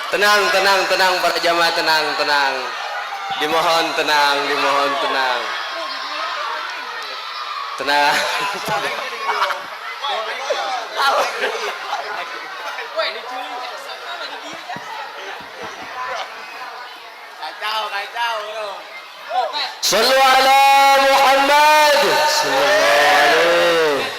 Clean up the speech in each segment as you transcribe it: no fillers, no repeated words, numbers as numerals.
Tenang, tenang, tenang para jamaah, tenang, tenang. Dimohon tenang, dimohon tenang. Tenang. Sallu ala Muhammad. Sallallahu alaihi.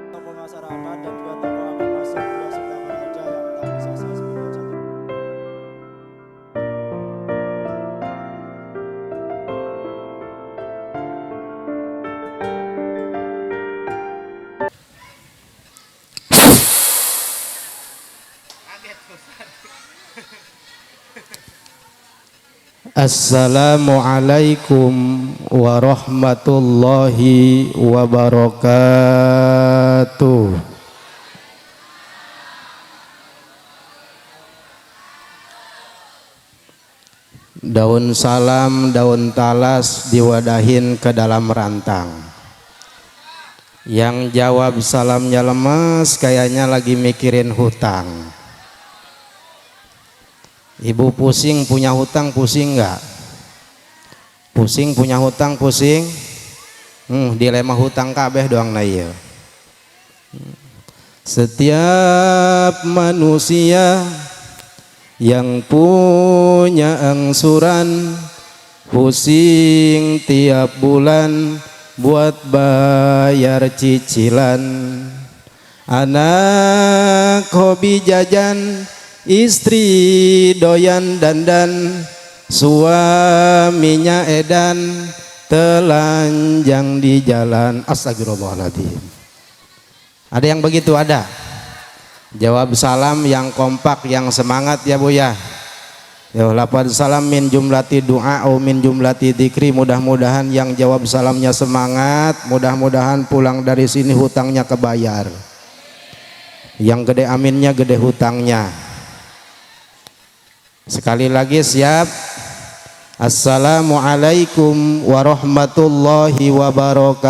Tokoh masyarakat dan juga tokoh amal masuk yang sudah mengajar yang tak bisa saya sebutkan satu. Assalamualaikum warahmatullahi wabarakatuh. Daun salam, daun talas diwadahin ke dalam rantang. Yang jawab salamnya lemas, kayaknya lagi mikirin hutang. Ibu pusing punya hutang, pusing nggak? Pusing punya hutang, pusing? Dilema hutang kabeh doang na ieu. Setiap manusia yang punya angsuran pusing tiap bulan buat bayar cicilan. Anak hobi jajan, istri doyan dandan, suaminya edan telanjang di jalan. Astagfirullahaladzim. Ada yang begitu? Ada. Jawab salam yang kompak, yang semangat ya Bu ya. Yo, lapad salam min jumlati doa atau min jumlati dzikri. Mudah-mudahan yang jawab salamnya semangat, mudah-mudahan pulang dari sini hutangnya kebayar. Yang gede aminnya, gede hutangnya. Sekali lagi siap. Assalamualaikum warahmatullahi wabarakatuh.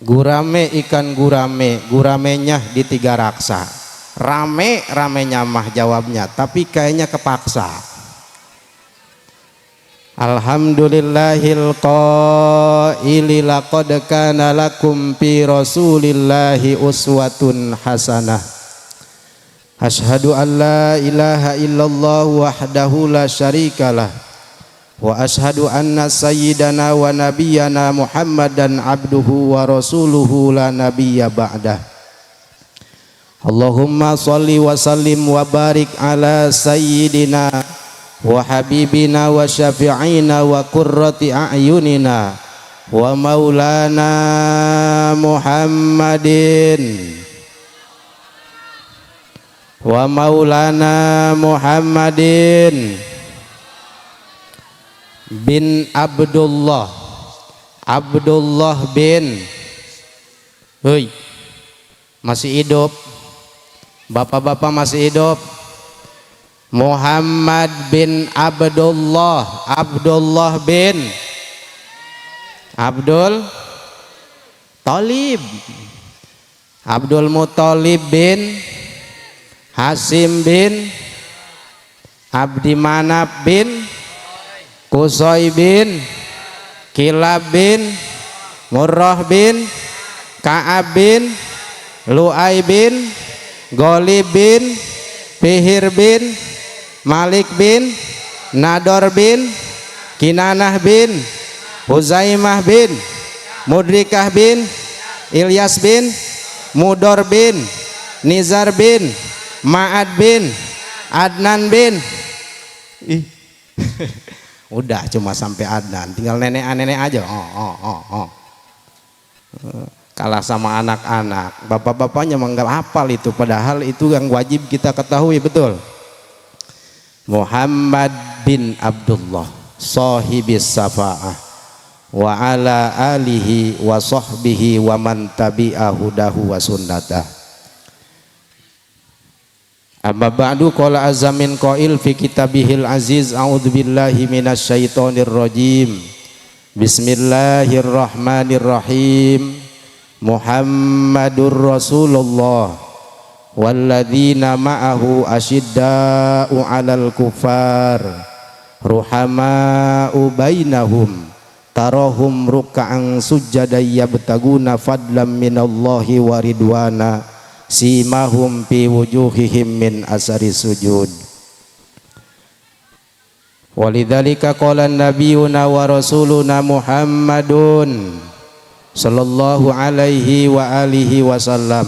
Gurame ikan gurame, guramenya di tiga raksa. Rame, ramenya mah jawabnya, tapi kayaknya kepaksa. Alhamdulillahil qaili laqad kana lakum fi rasulillahi uswatun hasanah. Asyhadu an la ilaha illallah wahdahu la syarikalah. Wa ashadu anna sayyidana wa nabiyyana Muhammadan abduhu wa rasuluhu la nabiyya ba'dah. Allahumma salli wa sallim wa barik ala sayyidina wa habibina wa syafi'ina wa qurrati a'yunina wa maulana Muhammadin wa maulana Muhammadin bin Abdullah bin masih hidup, bapak-bapak masih hidup. Muhammad bin Abdullah bin Abdul Talib, Abdul Muthalib bin Hasim bin Abdi Manaf bin Qusay bin Kilab bin Murrah bin Ka'ab bin Lu'ay bin Ghalib bin Fihir bin Malik bin Nador bin Kinanah bin Huzaimah bin Mudrikah bin Ilyas bin Mudor bin Nizar bin Ma'ad bin Adnan bin udah cuma sampai Adnan, tinggal nenek-nenek aja. Kalah sama anak-anak. Bapak-bapaknya menganggap hafal itu, padahal itu yang wajib kita ketahui betul. Muhammad bin Abdullah. sahibis safa'ah wa ala alihi wa sahbihi wa man tabi'a hudahu wa sunnatah. Amma ba'du, qala azamin qail fi kitabihil aziz, a'udzubillahi minasyaitonir rajim. Bismillahirrahmanirrahim. Muhammadur Rasulullah walladzina ma'ahu asyidda'u 'alal kufar ruhama'u bainahum tarahum ruk'an sujada yabtaguna fadlam minallahi wa ridwana simahum fi wujuhihim min asari sujud. Walidzalika qala nabiyuna wa rasuluna Muhammadun sallallahu alaihi wa alihi wasallam,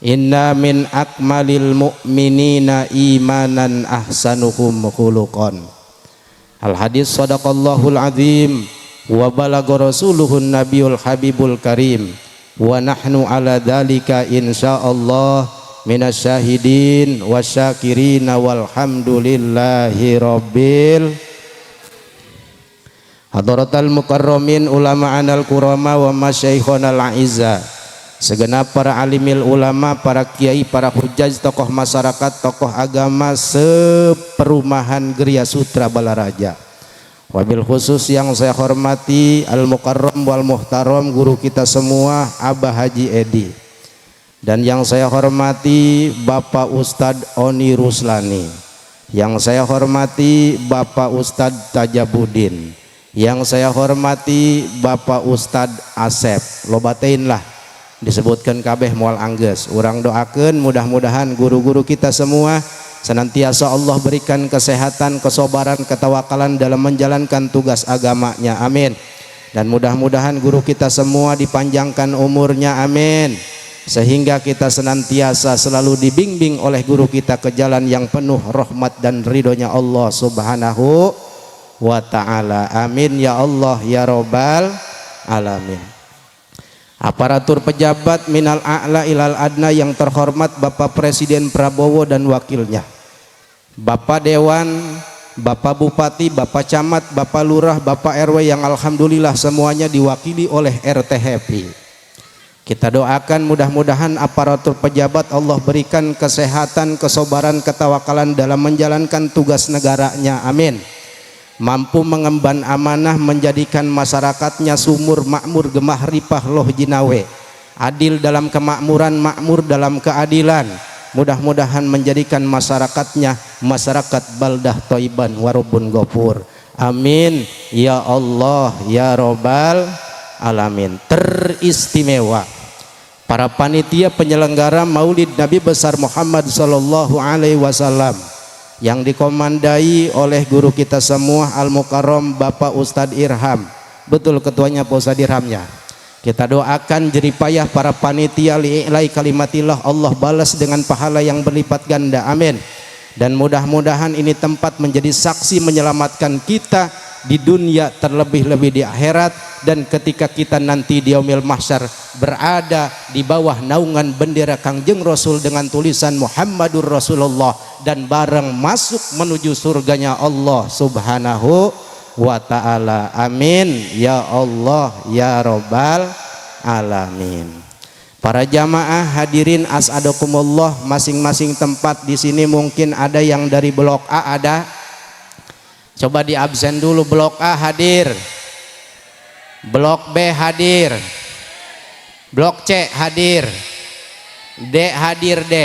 inna min akmalil mu'minina imanan ahsanuhum khuluqan. Al hadis sadaqallahul azim wa balagha rasuluhun nabiyul habibul karim wa nahnu ala dzalika insyaallah minasyahidin wasyakirin walhamdulillahi rabbil hadratal mukarramin ulama anal kurama wa masyaikhonal a'izza, segenap para alimil ulama, para kiai, para hujjaj, tokoh masyarakat, tokoh agama seperumahan Geria Sutra Balaraja. Wabil khusus yang saya hormati al mukarram wal muhtaram guru kita semua Abah Haji Edi, dan yang saya hormati Bapak Ustadz Oni Ruslani, yang saya hormati Bapak Ustadz Tajabudin, yang saya hormati Bapak Ustadz Asep. Lobatein lah disebutkan kabeh moal angges. Urang doakeun mudah-mudahan guru-guru kita semua senantiasa Allah berikan kesehatan, kesabaran, ketawakalan dalam menjalankan tugas agamanya, amin. Dan mudah-mudahan guru kita semua dipanjangkan umurnya, amin, sehingga kita senantiasa selalu dibimbing oleh guru kita ke jalan yang penuh rahmat dan ridhonya Allah subhanahu wa ta'ala, amin ya Allah ya robbal alamin. Aparatur pejabat minal a'la ilal adna yang terhormat Bapak Presiden Prabowo dan wakilnya, Bapak Dewan, Bapak Bupati, Bapak Camat, Bapak Lurah, Bapak RW yang alhamdulillah semuanya diwakili oleh RT Happy. Kita doakan mudah-mudahan aparatur pejabat Allah berikan kesehatan, kesabaran, ketawakalan dalam menjalankan tugas negaranya, amin. Mampu mengemban amanah, menjadikan masyarakatnya sumur makmur, gemah ripah loh jinawe, adil dalam kemakmuran, makmur dalam keadilan. Mudah-mudahan menjadikan masyarakatnya masyarakat baldah thayyiban warabun ghafur, amin ya Allah ya robbal alamin. Teristimewa para panitia penyelenggara Maulid Nabi besar Muhammad sallallahu alaihi wasallam yang dikomandai oleh guru kita semua Al Mukarram Bapak Ustadz Irham. Betul ketuanya Pak Ustadz Irhamnya. Kita doakan jeripayah para panitia li'ilai kalimatillah, Allah balas dengan pahala yang berlipat ganda, amin. Dan mudah-mudahan ini tempat menjadi saksi menyelamatkan kita di dunia, terlebih-lebih di akhirat, dan ketika kita nanti di yaumil mahsyar berada di bawah naungan bendera Kangjeng Rasul dengan tulisan Muhammadur Rasulullah dan bareng masuk menuju surganya Allah subhanahu wa ta'ala, amin ya Allah ya robbal alamin. Para jamaah hadirin as'adakumullah, masing-masing tempat di sini mungkin ada yang dari blok A, ada? Coba di absen dulu. Blok A hadir, blok B hadir, blok C hadir, D hadir, D,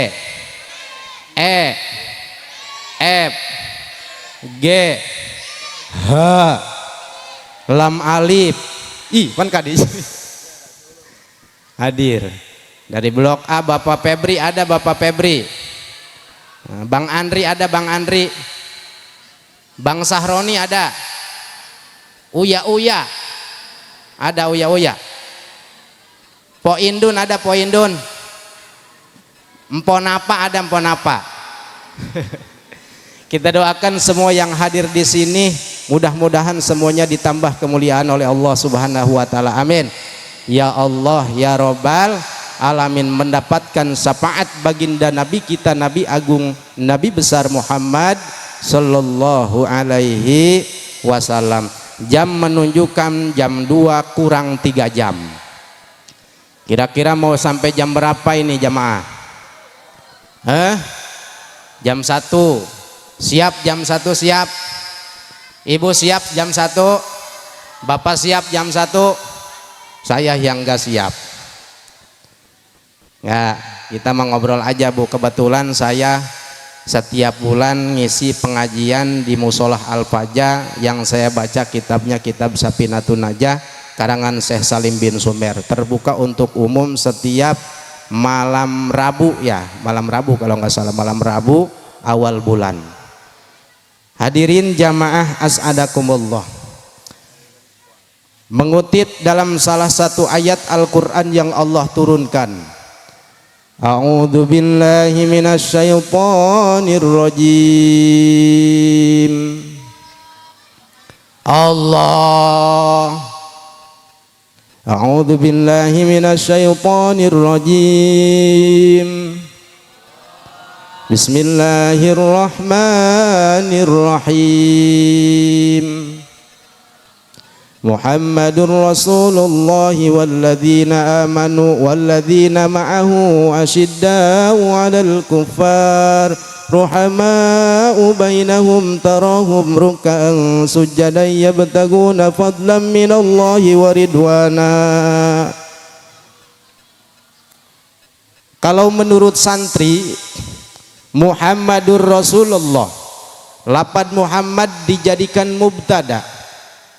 E, F, G, H, lam alif, I, kan kadis hadir. Dari blok A Bapak Febri ada, Bapak Febri. Bang Andri ada, Bang Andri. Bang Sahroni ada, Uya Uya ada, Uya Uya. Po Indun ada, Po Indun. Emponapa ada, Emponapa. Kita doakan semua yang hadir di sini mudah-mudahan semuanya ditambah kemuliaan oleh Allah Subhanahu wa taala, amin ya Allah ya robbal alamin. Mendapatkan syafaat baginda Nabi kita, Nabi Agung, Nabi besar Muhammad sallallahu alaihi wasallam. Jam menunjukkan jam 2 kurang 3 jam. Kira-kira mau sampai jam berapa ini jamaah? Jam 1. Siap jam 1 siap? Ibu siap jam 1? Bapak siap jam 1? Saya yang enggak siap. Ya, kita mau ngobrol aja Bu. Kebetulan saya setiap bulan ngisi pengajian di Musolah Al-Faja yang saya baca kitabnya kitab Safinatun Najah karangan Syekh Salim bin Sumer, terbuka untuk umum setiap malam Rabu ya, malam Rabu kalau nggak salah, malam Rabu awal bulan. Hadirin jamaah as'adakumullah, mengutip dalam salah satu ayat Al-Quran yang Allah turunkan, A'udzu billahi minasy syaithanir rajim. Allah A'udzu billahi minasy syaithanir rajim. Bismillahirrahmanirrahim. Muhammadur Rasulullah walladzina amanu walladzina ma'ahu asyiddau 'alal kuffar ruhamau bainahum tarahum ruk'an sujadan yabtaguna fadlan minallahi wa ridwana. Kalau menurut santri Muhammadur Rasulullah, lafaz Muhammad dijadikan mubtada,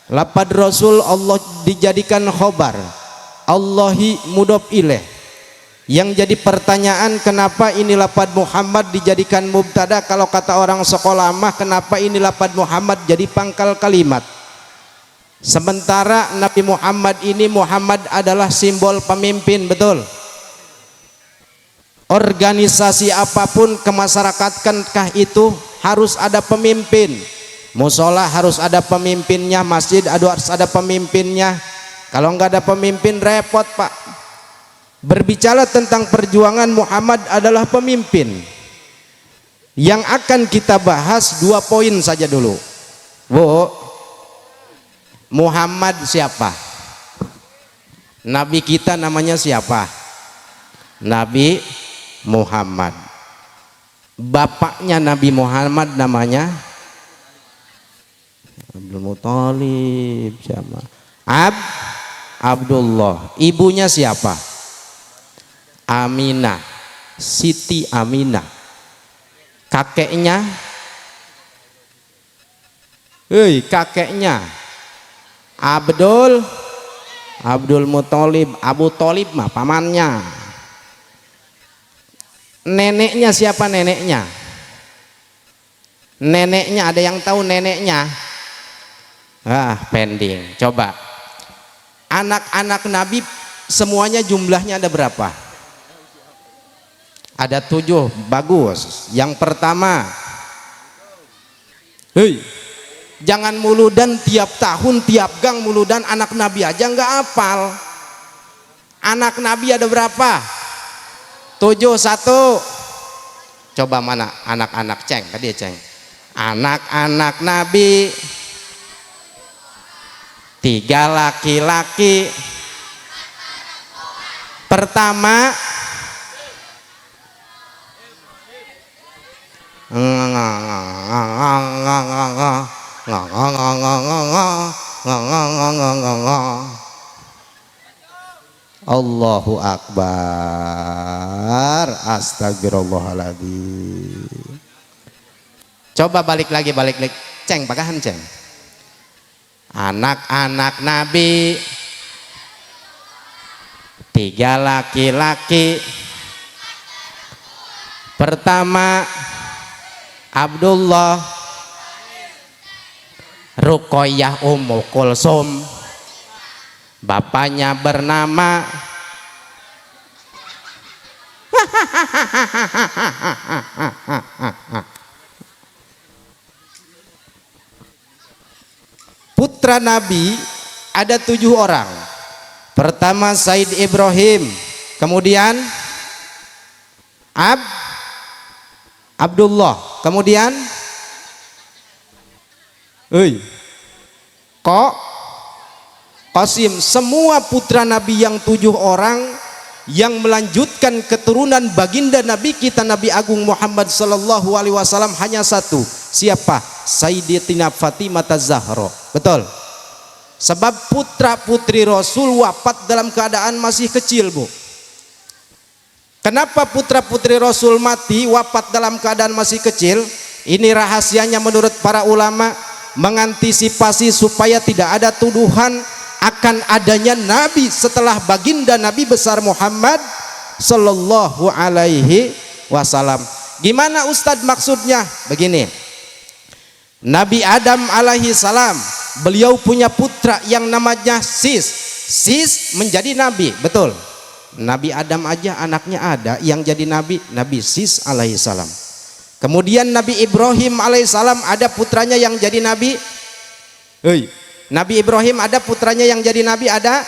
lafaz Rasul Allah dijadikan khobar, Allahi mudhof ilaih. Yang jadi pertanyaan, kenapa ini lafaz Muhammad dijadikan mubtada? Kalau kata orang sekolah mah, kenapa ini lafaz Muhammad jadi pangkal kalimat? Sementara Nabi Muhammad ini, Muhammad adalah simbol pemimpin, betul? Organisasi apapun kemasyarakatankah itu harus ada pemimpin. Musola harus ada pemimpinnya, masjid harus ada pemimpinnya. Kalau nggak ada pemimpin repot Pak. Berbicara tentang perjuangan, Muhammad adalah pemimpin. Yang akan kita bahas 2 poin saja dulu. Bu, Muhammad siapa? Nabi kita namanya siapa? Nabi Muhammad. Bapaknya Nabi Muhammad namanya Abdul Muthalib, siapa? Abdullah. Ibunya siapa? Aminah, Siti Aminah. Kakeknya kakeknya Abdul Muthalib. Abu Thalib mah pamannya. Neneknya siapa neneknya? Neneknya ada yang tahu neneknya? Pending. Coba. Anak-anak Nabi semuanya jumlahnya ada berapa? Ada 7. Bagus. Yang pertama, jangan muludan tiap tahun tiap gang muludan anak Nabi aja nggak hafal. Anak Nabi ada berapa? 7. 1. Coba mana anak-anak Ceng? Tadi Ceng. Anak-anak Nabi 3 laki-laki. Pertama Allahu Akbar, astagfirullahaladzim. Coba balik lagi Ceng, pagahan Ceng. Anak-anak Nabi 3 laki-laki. Pertama Abdullah, Ruqayyah Ummu Kulsum. Bapaknya bernama putra Nabi ada 7 orang. Pertama Said Ibrahim, kemudian Abdullah, kemudian Qasim. Semua putra Nabi yang 7 orang yang melanjutkan keturunan baginda Nabi kita Nabi Agung Muhammad sallallahu alaihi wasallam hanya satu. Siapa? Sayyidatina Fatimah Zahra. Betul. Sebab putra putri Rasul wafat dalam keadaan masih kecil, Bu. Kenapa putra putri Rasul mati wafat dalam keadaan masih kecil? Ini rahasianya menurut para ulama, mengantisipasi supaya tidak ada tuduhan akan adanya Nabi setelah baginda Nabi besar Muhammad sallallahu alaihi wasallam. Gimana Ustadz maksudnya? Begini, Nabi Adam alaihi salam, beliau punya putra yang namanya Sis menjadi Nabi, betul. Nabi Adam aja anaknya ada yang jadi Nabi, Nabi Sis alaihi salam. Kemudian Nabi Ibrahim alaihi salam ada putranya yang jadi Nabi. Nabi Ibrahim ada putranya yang jadi Nabi, ada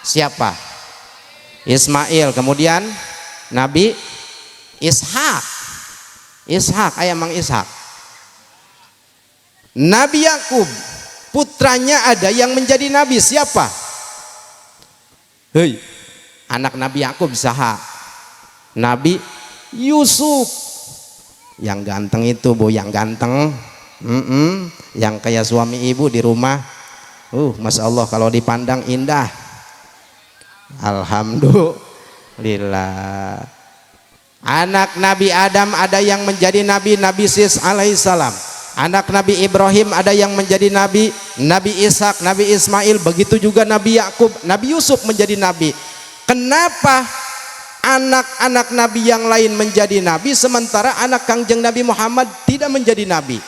siapa? Ismail. Kemudian Nabi Ishak ayah Mang Ishak. Nabi Yakub putranya ada yang menjadi Nabi, siapa? Anak Nabi Yakub saha? Nabi Yusuf. Yang ganteng itu, Bu, yang ganteng. Yang kayak suami ibu di rumah. Masya Allah kalau dipandang indah. Alhamdulillah. Anak Nabi Adam ada yang menjadi Nabi, Nabi Sis alaihissalam. Anak Nabi Ibrahim ada yang menjadi Nabi, Nabi Ishak, Nabi Ismail. Begitu juga Nabi Yakub, Nabi Yusuf menjadi Nabi. Kenapa anak-anak Nabi yang lain menjadi Nabi sementara anak Kangjeng Nabi Muhammad tidak menjadi Nabi?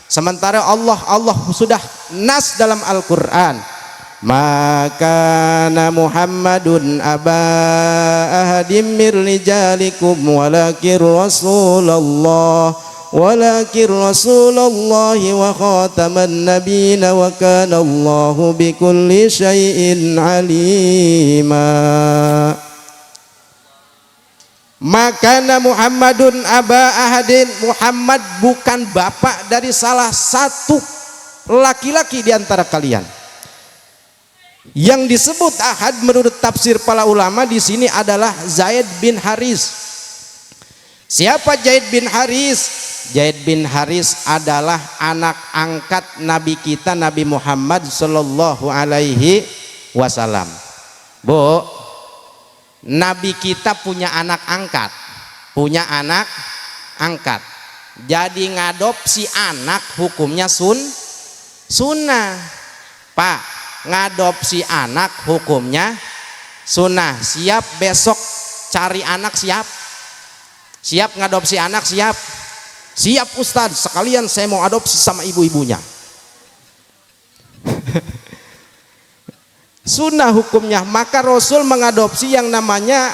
Sementara Allah sudah nas dalam Al-Quran, maka Muhammadun aba ahadim mir rijalikum walakin Rasulullah wa khataman nabiyina wa kana Allahu bikulli syai'in alima. Maka Muhammadun aba ahadin, Muhammad bukan bapak dari salah satu laki-laki di antara kalian. Yang disebut ahad menurut tafsir para ulama di sini adalah Zaid bin Haris. Siapa Zaid bin Haris? Zaid bin Haris adalah anak angkat Nabi kita Nabi Muhammad sallallahu alaihi wasallam. Bu, Nabi kita punya anak angkat, Jadi ngadopsi anak hukumnya sunnah. Pak, ngadopsi anak hukumnya sunnah. Siap besok cari anak, siap ngadopsi anak, siap Ustadz, sekalian saya mau adopsi sama ibu-ibunya. Sunnah hukumnya. Maka Rasul mengadopsi yang namanya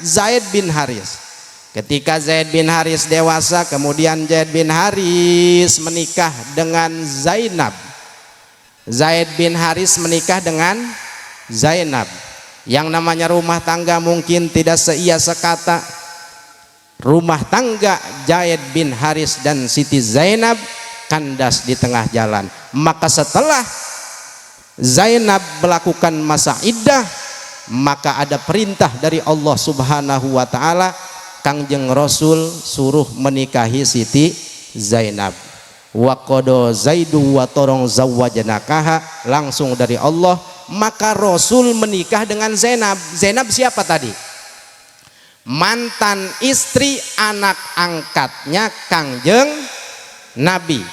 Zaid bin Haris. Ketika Zaid bin Haris dewasa, kemudian Zaid bin Haris menikah dengan Zainab. Zaid bin Haris menikah dengan Zainab. Yang namanya rumah tangga mungkin tidak seia sekata. Rumah tangga Zaid bin Haris dan Siti Zainab kandas di tengah jalan. Maka setelah Zainab melakukan masa iddah, maka ada perintah dari Allah Subhanahu wa taala, Kangjeng Rasul suruh menikahi Siti Zainab. Wa qada Zaidu wa torong zawwajanakaha, langsung dari Allah. Maka Rasul menikah dengan Zainab. Zainab siapa tadi? Mantan istri anak angkatnya Kangjeng Nabi.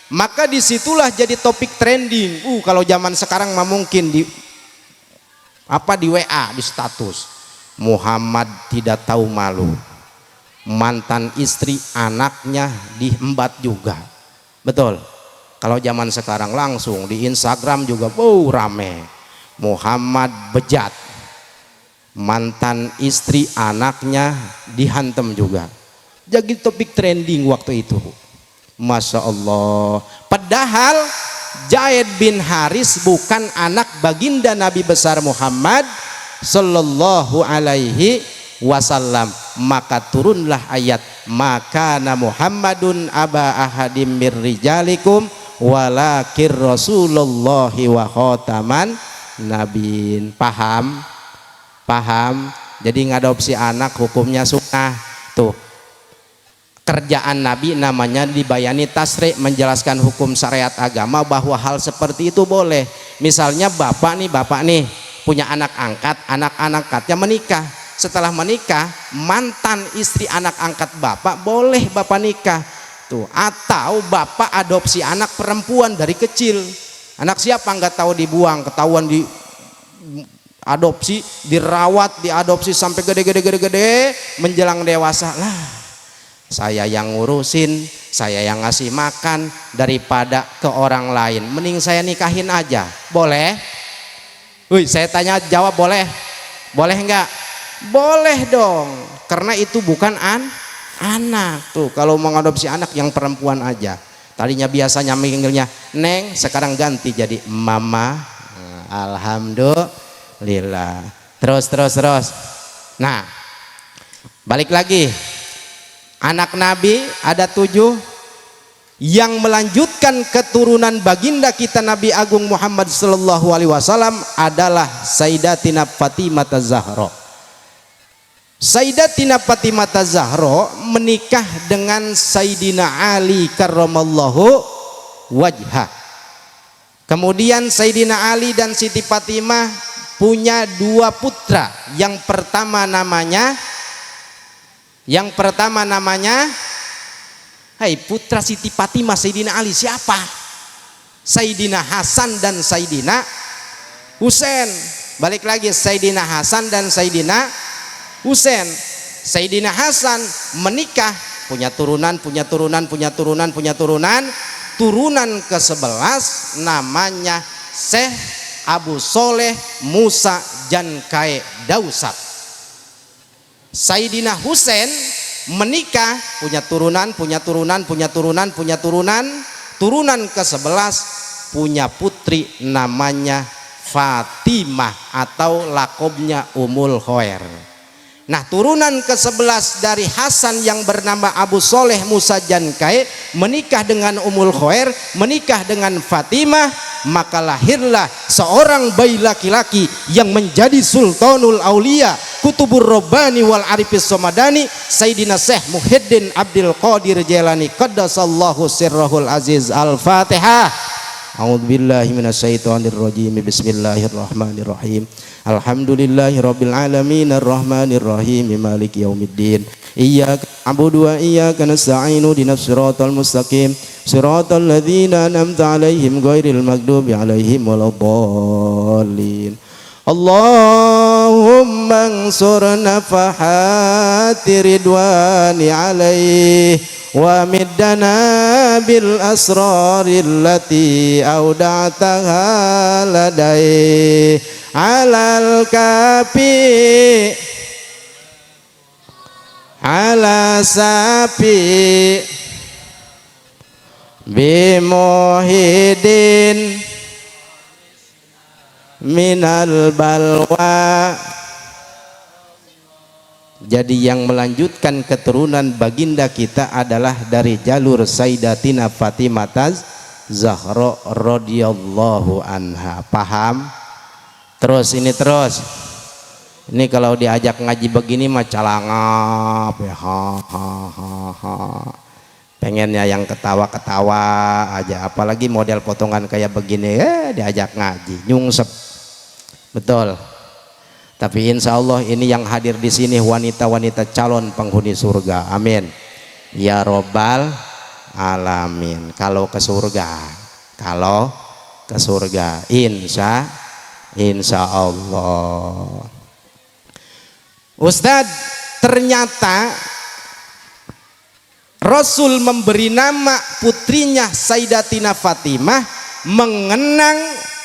Maka disitulah jadi topik trending. Kalau zaman sekarang mah mungkin di WA, di status, Muhammad tidak tahu malu, mantan istri anaknya diembat juga. Betul. Kalau zaman sekarang langsung di Instagram juga rame, Muhammad bejat, mantan istri anaknya dihantam juga. Jadi topik trending waktu itu. Masya Allah. Padahal Zaid bin Haris bukan anak baginda Nabi besar Muhammad sallallahu alaihi wasallam. Maka turunlah ayat, maka Muhammadun aba ahadim mir rijalikum walakir rasulullahi wa khotaman nabiin. Paham? Paham? Jadi ngadopsi anak hukumnya sunnah. Tuh, kerjaan Nabi namanya dibayani tasri', menjelaskan hukum syariat agama bahwa hal seperti itu boleh. Misalnya bapak nih punya anak angkatnya menikah. Setelah menikah, mantan istri anak angkat bapak boleh bapak nikah. Tuh, atau bapak adopsi anak perempuan dari kecil. Anak siapa nggak tahu, dibuang, ketahuan di adopsi, dirawat, diadopsi sampai gede menjelang dewasa. Lah, saya yang ngurusin, saya yang ngasih makan, daripada ke orang lain mending saya nikahin aja. Boleh? Wih, saya tanya jawab, boleh? Boleh enggak? Boleh dong, karena itu bukan anak. Tuh, kalau mengadopsi anak yang perempuan aja, tadinya biasanya manggilnya Neng, sekarang ganti jadi Mama. Alhamdulillah. Terus. Nah, balik lagi. Anak Nabi ada 7 yang melanjutkan keturunan baginda kita Nabi Agung Muhammad sallallahu alaihi wasallam adalah Sayyidatina Fatimah Zahra. Sayyidatina Fatimah Zahra menikah dengan Sayyidina Ali karramallahu wajhah. Kemudian Sayyidina Ali dan Siti Fatimah punya 2 putra. Yang pertama namanya hai putra Siti Fatimah Sayyidina Ali siapa? Sayyidina Hasan dan Sayyidina Husain. Balik lagi, Sayyidina Hasan dan Sayyidina Husain. Sayyidina Hasan menikah, punya turunan. Turunan ke-11 namanya Syekh Abu Soleh Musa Jankai Dausat. Sayyidina Husain menikah, punya turunan. Turunan ke-11 punya putri namanya Fatimah atau lakobnya Ummul Khair. Nah, turunan ke-11 dari Hasan yang bernama Abu Soleh Musa Jankai menikah dengan Ummul Khair, menikah dengan Fatimah, maka lahirlah seorang bayi laki-laki yang menjadi Sultanul Aulia, Kutubur Rabbani wal Arifis Somadani, Sayyidina Syekh Muhyiddin Abdul Qadir Jailani qaddasallahu sirrahul aziz. Al-Fatihah. A'udzubillahi minasyaitonirrajim. Bismillahirrahmanirrahim. Alhamdulillahirabbil alamin arrahmanir rahim maliki yaumiddin. Iyyaka na'budu wa iyyaka nasta'inu ihdinas siratal mustaqim siratal ladzina an'amta 'alaihim ghairil maghdubi 'alaihim waladdallin. Allahumma ansurna fahati ridwani 'alaihi wa middana bil asraril lati auda'taha ladai alal kafi ala sapi bimuhidin minal balwa. Jadi yang melanjutkan keturunan baginda kita adalah dari jalur Sayyidatina Fatimah Zahra radhiyallahu anha. Paham? Terus. Ini kalau diajak ngaji begini mah calangap ya, pengennya yang ketawa-ketawa aja, apalagi model potongan kayak begini diajak ngaji nyungsep. Betul. Tapi insya Allah ini yang hadir di sini wanita-wanita calon penghuni surga. Amin ya robbal alamin. Kalau ke surga insya Allah. Ustadz, ternyata Rasul memberi nama putrinya Sayyidatina Fatimah mengenang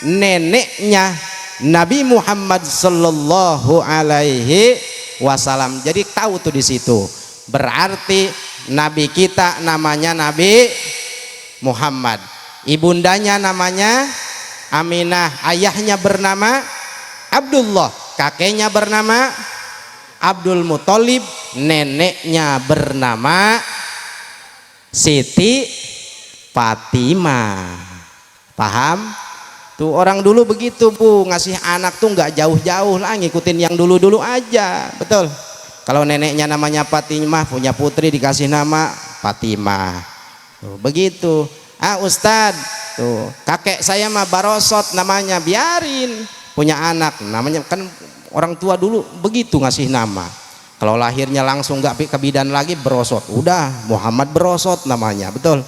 neneknya Nabi Muhammad sallallahu alaihi wasallam. Jadi tahu tuh di situ. Berarti nabi kita namanya Nabi Muhammad. Ibundanya namanya Aminah, ayahnya bernama Abdullah, kakeknya bernama Abdul Muthalib, neneknya bernama Siti Fatimah. Paham? Tuh orang dulu begitu Bu, ngasih anak tuh nggak jauh-jauh lah, ngikutin yang dulu-dulu aja. Betul. Kalau neneknya namanya Fatimah, punya putri dikasih nama Fatimah. Tuh, begitu. Ustadz, tuh kakek saya mah Barosot namanya, biarin. Punya anak namanya, kan orang tua dulu begitu ngasih nama. Kalau lahirnya langsung nggak kebidan lagi, Berosot, udah Muhammad Berosot namanya. Betul.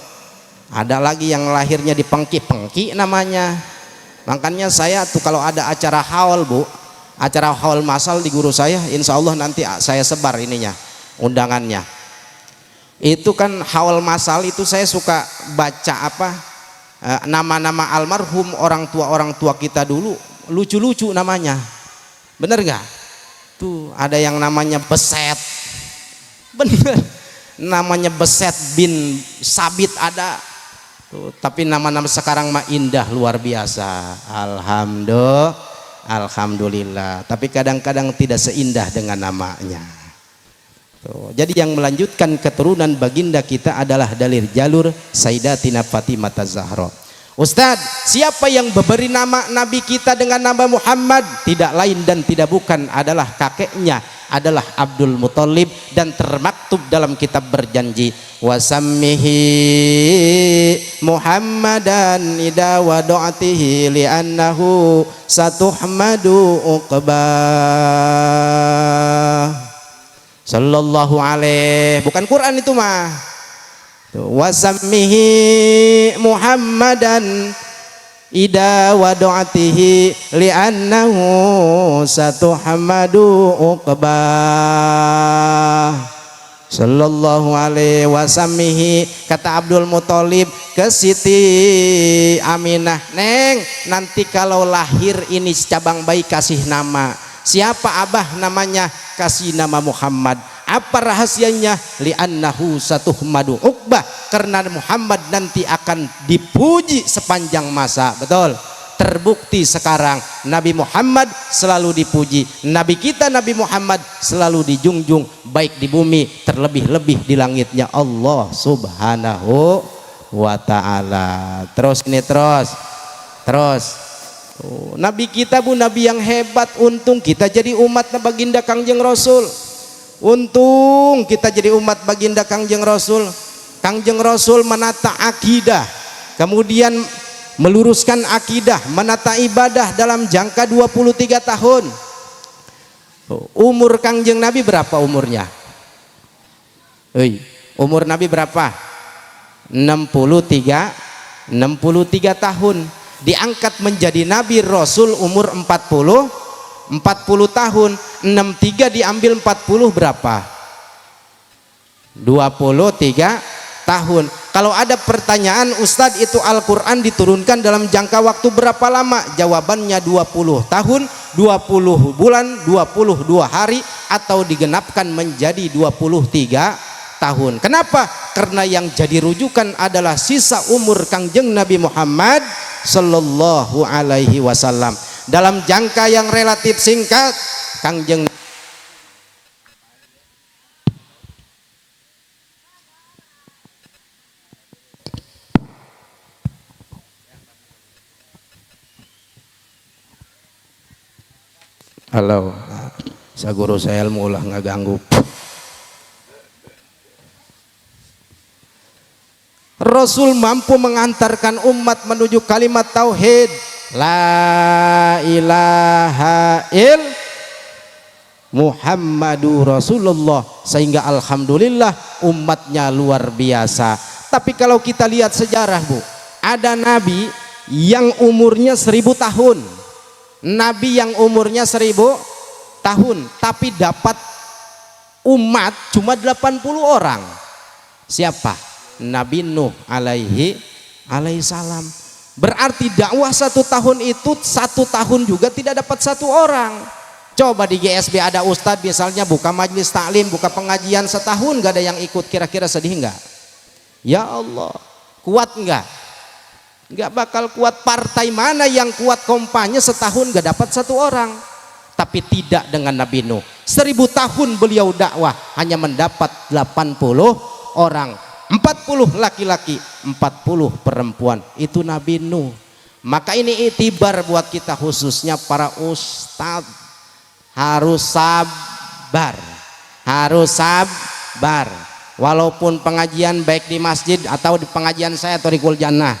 Ada lagi yang lahirnya di Pengki namanya. Makanya saya tuh kalau ada acara haul Bu, acara haul masal di guru saya, insya Allah nanti saya sebar ininya, undangannya. Itu kan haul masal itu saya suka baca nama-nama almarhum orang tua kita dulu, lucu-lucu namanya. Bener gak? Tuh ada yang namanya Beset, bener, namanya Beset bin Sabit ada. Tuh, tapi nama-nama sekarang mah indah luar biasa. Alhamdulillah. Tapi kadang-kadang tidak seindah dengan namanya. Tuh, jadi yang melanjutkan keturunan baginda kita adalah dari jalur Sayyidatina Fatimah Az-Zahra. Ustadz, siapa yang memberi nama Nabi kita dengan nama Muhammad? Tidak lain dan tidak bukan adalah kakeknya, adalah Abdul Muthalib, dan termaktub dalam kitab berjanji, wasammihi Muhammadan ida wadu'atihi li'annahu satuhmadu uqbah. Sallallahu alaihi, bukan Quran itu mah. Wasammihi Muhammadan ida wadu'atihi li'annahu satuhmadu uqbah. Sallallahu alaihi wasammihi, kata Abdul Muthalib ke Siti Aminah, Neng, nanti kalau lahir ini cabang bayi kasih nama. Siapa abah namanya? Kasih nama Muhammad. Apa rahasianya? Li'annahu satuhmadu uqbah, karena Muhammad nanti akan dipuji sepanjang masa. Betul. Terbukti sekarang Nabi Muhammad selalu dipuji. Nabi kita Nabi Muhammad selalu dijunjung, baik di bumi terlebih-lebih di langitnya Allah Subhanahu wa ta'ala. Terus ini terus. Nabi kita Bu, Nabi yang hebat. Untung kita jadi umat baginda Kangjeng Rasul. Untung kita jadi umat baginda Kangjeng Rasul. Kangjeng Rasul menata akidah, kemudian meluruskan akidah, menata ibadah dalam jangka 23 tahun. Umur Kangjeng Nabi berapa umurnya? Umur Nabi berapa? 63 tahun. Diangkat menjadi Nabi Rasul umur 40 tahun. 63 diambil 40 berapa? 23 tahun. Kalau ada pertanyaan, Ustadz itu Al-Quran diturunkan dalam jangka waktu berapa lama? Jawabannya 20 tahun, 20 bulan, 22 hari, atau digenapkan menjadi 23 tahun. Kenapa? Karena yang jadi rujukan adalah sisa umur Kangjeng Nabi Muhammad Sallallahu Alaihi Wasallam. Dalam jangka yang relatif singkat, Kangjeng halo, sa guru saya ilmu ulah ngaganggu. Rasul mampu mengantarkan umat menuju kalimat tauhid, la ilaha illallah Muhammadur Rasulullah, sehingga alhamdulillah umatnya luar biasa. Tapi kalau kita lihat sejarah Bu, ada nabi yang umurnya 1000 tahun, nabi yang umurnya 1000 tahun, tapi dapat umat cuma 80 orang. Siapa? Nabi Nuh alaihi salam. Berarti dakwah 1 tahun itu 1 tahun juga tidak dapat 1 orang. Coba di GSB ada ustadz misalnya buka majelis taklim, buka pengajian setahun gak ada yang ikut, kira-kira sedih enggak? Ya Allah, kuat enggak? Enggak bakal kuat. Partai mana yang kuat kompanya setahun gak dapat 1 orang? Tapi tidak dengan Nabi Nuh. 1000 tahun beliau dakwah hanya mendapat 80 orang. 40 laki-laki, 40 perempuan. Itu Nabi Nuh. Maka ini itibar buat kita, khususnya para ustadz, harus sabar, harus sabar. Walaupun pengajian baik di masjid atau di pengajian saya atau di Kul Jannah,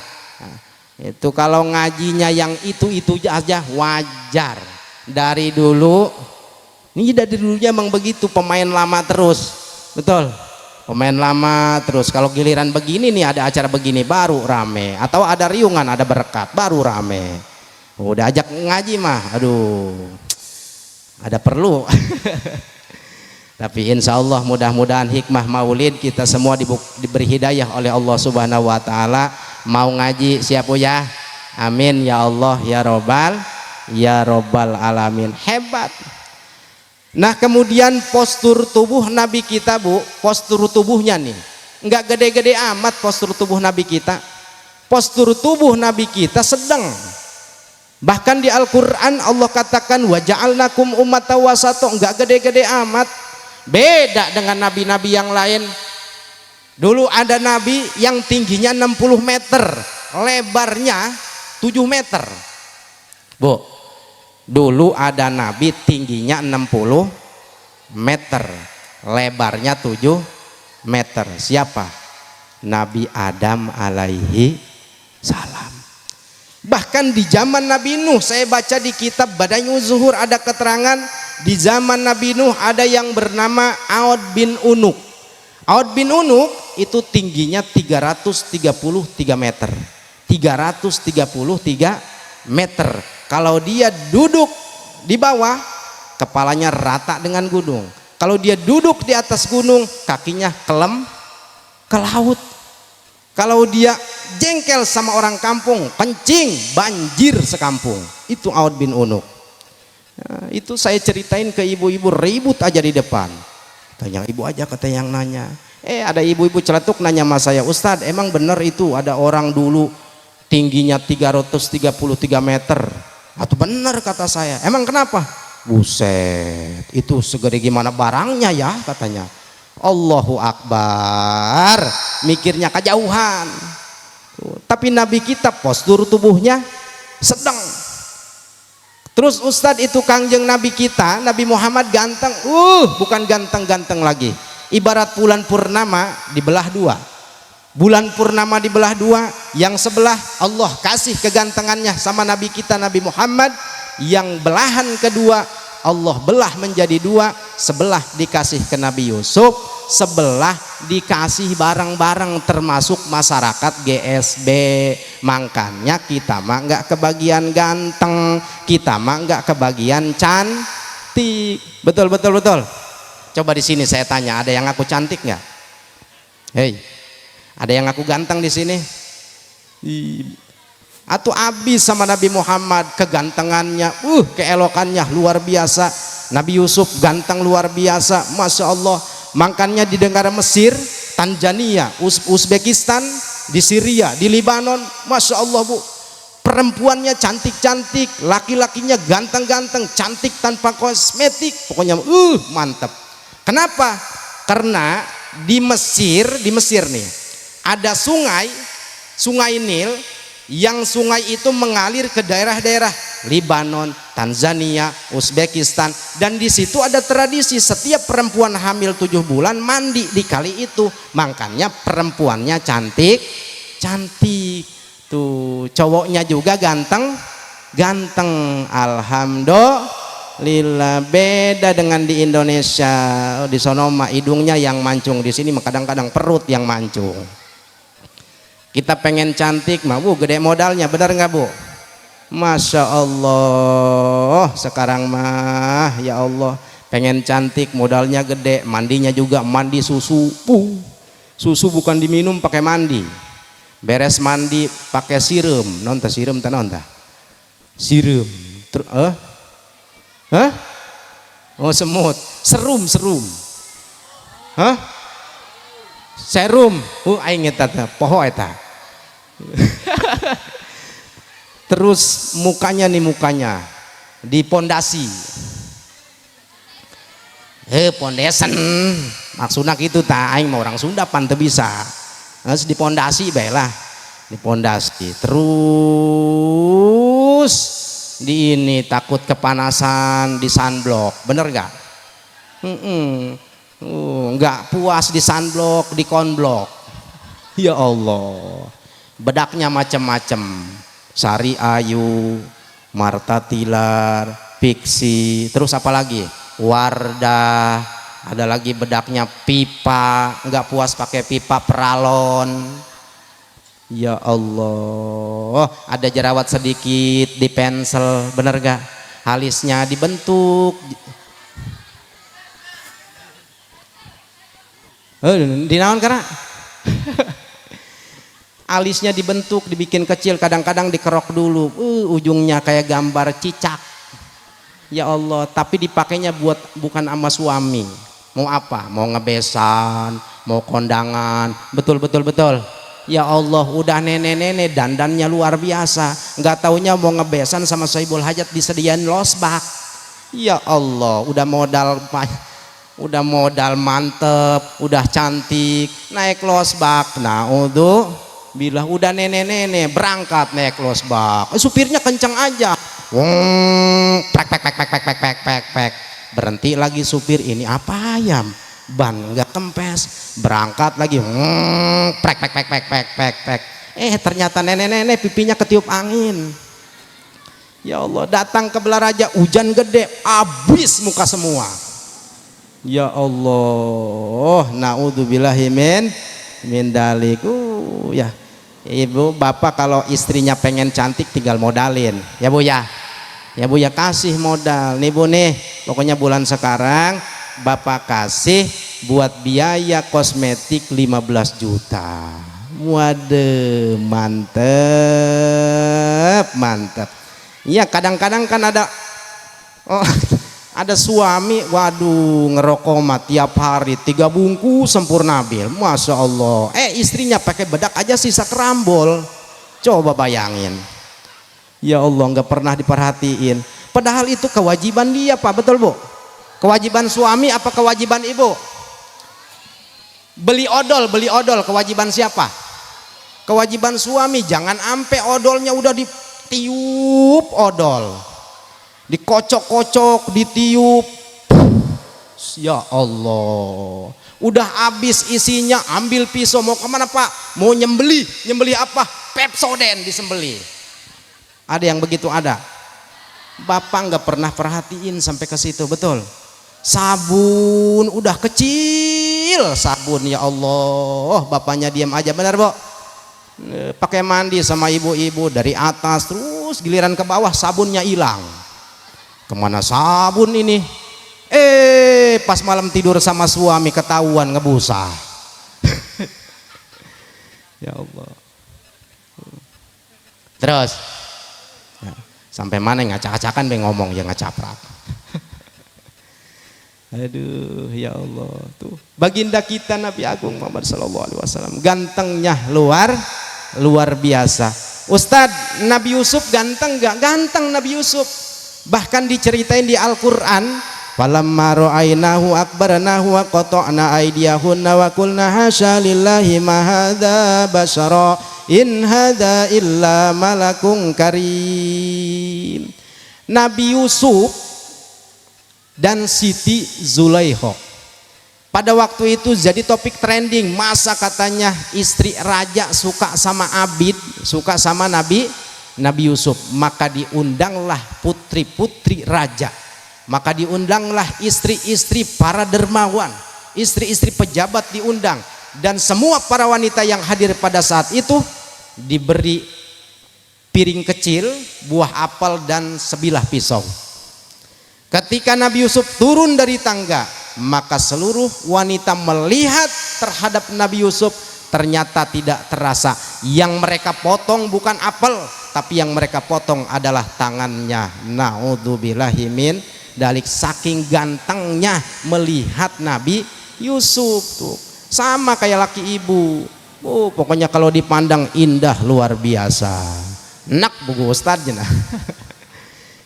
itu kalau ngajinya yang itu aja wajar. Dari dulu, ini dari dulunya emang begitu, pemain lama terus, betul. Pemain lama terus, kalau giliran begini nih, ada acara begini baru rame, atau ada riungan, ada berkat baru rame. Udah ajak ngaji mah, aduh, ada perlu. Tapi insya Allah mudah-mudahan hikmah maulid kita semua diberi hidayah oleh Allah Subhanahu Wa Taala. Mau ngaji siap ya, amin ya Allah ya robbal alamin. Hebat. Nah kemudian postur tubuh Nabi kita, Bu, postur tubuhnya nih nggak gede-gede amat. Postur tubuh Nabi kita, postur tubuh Nabi kita sedang. Bahkan di Al-Quran Allah katakan wa ja'alnakum ummatan wasata, nggak gede-gede amat. Beda dengan nabi-nabi yang lain. Dulu ada nabi yang tingginya 60 meter, lebarnya 7 meter. Bu, dulu ada nabi tingginya 60 meter, lebarnya 7 meter. Siapa? Nabi Adam alaihi salam. Bahkan di zaman Nabi Nuh, saya baca di kitab Bada'i'uz Zuhur ada keterangan, di zaman Nabi Nuh ada yang bernama Aud bin Unuk. Aud bin Unuk itu tingginya 333 meter. 333 meter. Kalau dia duduk di bawah, kepalanya rata dengan gunung. Kalau dia duduk di atas gunung, kakinya kelem ke laut. Kalau dia jengkel sama orang kampung, kencing, banjir sekampung. Itu Aud bin Unuk. Nah, itu saya ceritain ke ibu-ibu, ribut aja di depan. Tanya ibu aja, kata yang nanya. Ada ibu-ibu celetuk nanya sama saya, Ustadz emang bener itu ada orang dulu tingginya 333 meter? Atau bener, kata saya. Emang kenapa? Buset, itu segede gimana barangnya ya, katanya. Allahu Akbar, mikirnya kejauhan. Tapi Nabi kita postur tubuhnya sedang. Terus Ustadz itu kangjeng Nabi kita, Nabi Muhammad ganteng, bukan ganteng-ganteng lagi. Ibarat bulan purnama dibelah dua. Bulan purnama dibelah dua, yang sebelah Allah kasih kegantengannya sama Nabi kita Nabi Muhammad, yang belahan kedua Allah belah menjadi dua, sebelah dikasih ke Nabi Yusuf, sebelah dikasih barang-barang termasuk masyarakat GSB. Makanya kita mah nggak kebagian ganteng, kita mah nggak kebagian cantik. Betul. Coba di sini saya tanya, ada yang aku cantik nggak? Hei, ada yang aku ganteng di sini? Atau abis sama Nabi Muhammad, kegantengannya, keelokannya luar biasa. Nabi Yusuf ganteng luar biasa, Masya Allah. Makanya di negara Mesir, Tanzania, Uzbekistan, di Syria, di Libanon, Masya Allah, Bu, perempuannya cantik-cantik, laki-lakinya ganteng-ganteng, cantik tanpa kosmetik, pokoknya mantap. Kenapa? Karena di Mesir nih ada sungai Nil, yang sungai itu mengalir ke daerah-daerah Libanon, Tanzania, Uzbekistan, dan di situ ada tradisi setiap perempuan hamil 7 bulan mandi di kali itu. Makanya perempuannya cantik tuh, cowoknya juga ganteng. Alhamdulillah. Beda dengan di Indonesia. Di sono mah hidungnya yang mancung, di sini kadang-kadang perut yang mancung. Kita pengen cantik mah, Bu, gede modalnya, benar nggak, Bu? Masya Allah, sekarang mah ya Allah, pengen cantik modalnya gede, mandinya juga mandi susu. Susu bukan diminum, pakai mandi. Beres mandi pakai sirum, nonta sirum ta nonta. Sirum. Oh, semut. Serum. Serum. Aing eta poho eta. Terus mukanya di pondasi, pondesan maksudnya gitu, aing mau orang Sunda pan teu bisa. Harus dipondasi baiklah, dipondasi terus di ini takut kepanasan di sunblock, bener nggak? Nggak puas di sunblock, di konblok. Ya Allah, bedaknya macam-macam, Sari Ayu, Marta Tilar, Pixi, terus apa lagi? Wardah, ada lagi bedaknya Pipa, nggak puas pakai pipa Peralon. Ya Allah, ada jerawat sedikit di pensel, bener gak? Alisnya dibentuk. Dinaon karena alisnya dibentuk, dibikin kecil, kadang-kadang dikerok dulu, ujungnya kayak gambar cicak. Ya Allah, tapi dipakainya buat bukan sama suami. Mau apa? Mau ngebesan, mau kondangan, betul. Ya Allah, udah nenek-nenek dandannya luar biasa, nggak taunya mau ngebesan sama Sohibul Hajat disediain losbak. Ya Allah, udah modal mantep, udah cantik, naik losbak. Bila udah nenek-nenek berangkat naik losbak, supirnya kenceng aja, pek, berhenti lagi supir, ini apa ayam? Ban nggak kempes, berangkat lagi, pek. Ternyata nenek-nenek pipinya ketiup angin. Ya Allah, datang ke Belaraja hujan gede, habis muka semua. Ya Allah, naudzubillahi min dalik. Ya ibu bapak kalau istrinya pengen cantik tinggal modalin, ya bu ya. Ya bu ya, kasih modal nih bu nih, pokoknya bulan sekarang bapak kasih buat biaya kosmetik 15 juta. Waduh, mantep. Iya, kadang-kadang kan ada suami, waduh, ngerokok mah tiap hari 3 bungkus Sempurnabil, masya Allah. Istrinya pakai bedak aja sisa kerambol, coba bayangin. Ya Allah, nggak pernah diperhatiin. Padahal itu kewajiban dia, Pak, betul bu? Kewajiban suami apa kewajiban ibu? Beli odol, kewajiban siapa? Kewajiban suami. Jangan ampe odolnya udah ditiup odol, dikocok-kocok, ditiup. Ya Allah, udah habis isinya, ambil pisau, mau kemana Pak? Mau nyembeli apa? Pepsoden disembeli. Ada yang begitu ada. Bapak nggak pernah perhatiin sampai ke situ, betul? Sabun udah kecil, sabun, ya Allah, bapaknya diam aja, benar bu? Pakai mandi sama ibu-ibu dari atas terus giliran ke bawah sabunnya hilang. Kemana sabun ini? Pas malam tidur sama suami ketahuan ngebusa. Ya Allah. Terus sampai mana ngacak-acakan be ngomong ya ngacaprak. Aduh, ya Allah, tuh baginda kita Nabi Agung Muhammad sallallahu alaihi wasallam gantengnya luar biasa. Ustadz, Nabi Yusuf ganteng gak? Ganteng Nabi Yusuf, bahkan diceritain di Al-Qur'an, falamma ra'ainahu akbarnahu wa qata'na aydiyahunna wa qulna hasya lillahi ma hadza basyara in hadza illa malakun karim. Nabi Yusuf dan Siti Zulaikha pada waktu itu jadi topik trending. Masa katanya istri raja suka sama Abid, suka sama Nabi Yusuf, maka diundanglah putri-putri raja, maka diundanglah istri-istri para dermawan, istri-istri pejabat diundang, dan semua para wanita yang hadir pada saat itu diberi piring kecil, buah apel dan sebilah pisau. Ketika Nabi Yusuf turun dari tangga, maka seluruh wanita melihat terhadap Nabi Yusuf, ternyata tidak terasa yang mereka potong bukan apel, tapi yang mereka potong adalah tangannya. Naudzubillahi min dalik, saking gantengnya melihat Nabi Yusuf. Tuh sama kayak laki ibu, pokoknya kalau dipandang indah luar biasa. Nak buku Ustadz jenah.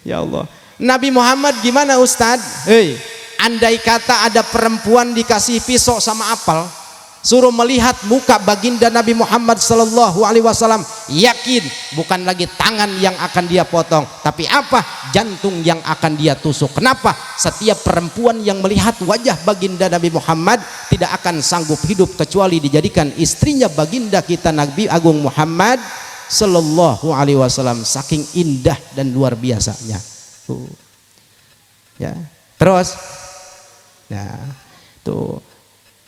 Ya Allah, Nabi Muhammad gimana Ustadz? Andai kata ada perempuan dikasih pisau sama apel, suruh melihat muka baginda Nabi Muhammad sallallahu alaihi wasallam, yakin bukan lagi tangan yang akan dia potong, tapi apa? Jantung yang akan dia tusuk. Kenapa? Setiap perempuan yang melihat wajah baginda Nabi Muhammad tidak akan sanggup hidup kecuali dijadikan istrinya baginda kita Nabi Agung Muhammad sallallahu alaihi wasallam. Saking indah dan luar biasanya. Tuh. Ya. Terus nah, tuh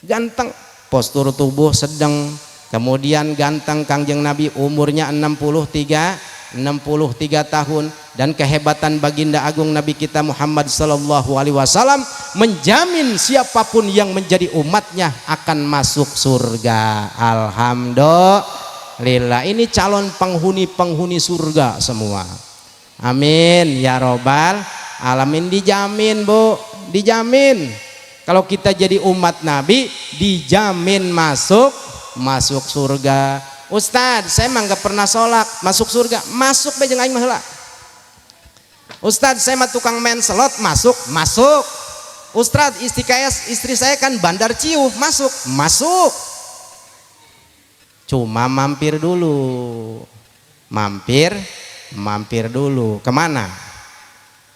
ganteng, postur tubuh sedang, kemudian ganteng Kangjeng Nabi, umurnya 63 tahun, dan kehebatan baginda agung Nabi kita Muhammad sallallahu alaihi wasallam menjamin siapapun yang menjadi umatnya akan masuk surga. Alhamdulillah, ini calon penghuni surga semua. Amin ya robbal alamin. Dijamin Bu, dijamin. Kalau kita jadi umat Nabi dijamin masuk surga. Ustadz, saya mah nggak pernah sholat, masuk surga? Masuk be jeung aing mah heula. Ustadz, saya mah tukang main slot, masuk. Ustadz, istri saya kan bandar ciuh, masuk. Cuma mampir dulu. Mampir dulu. Kemana?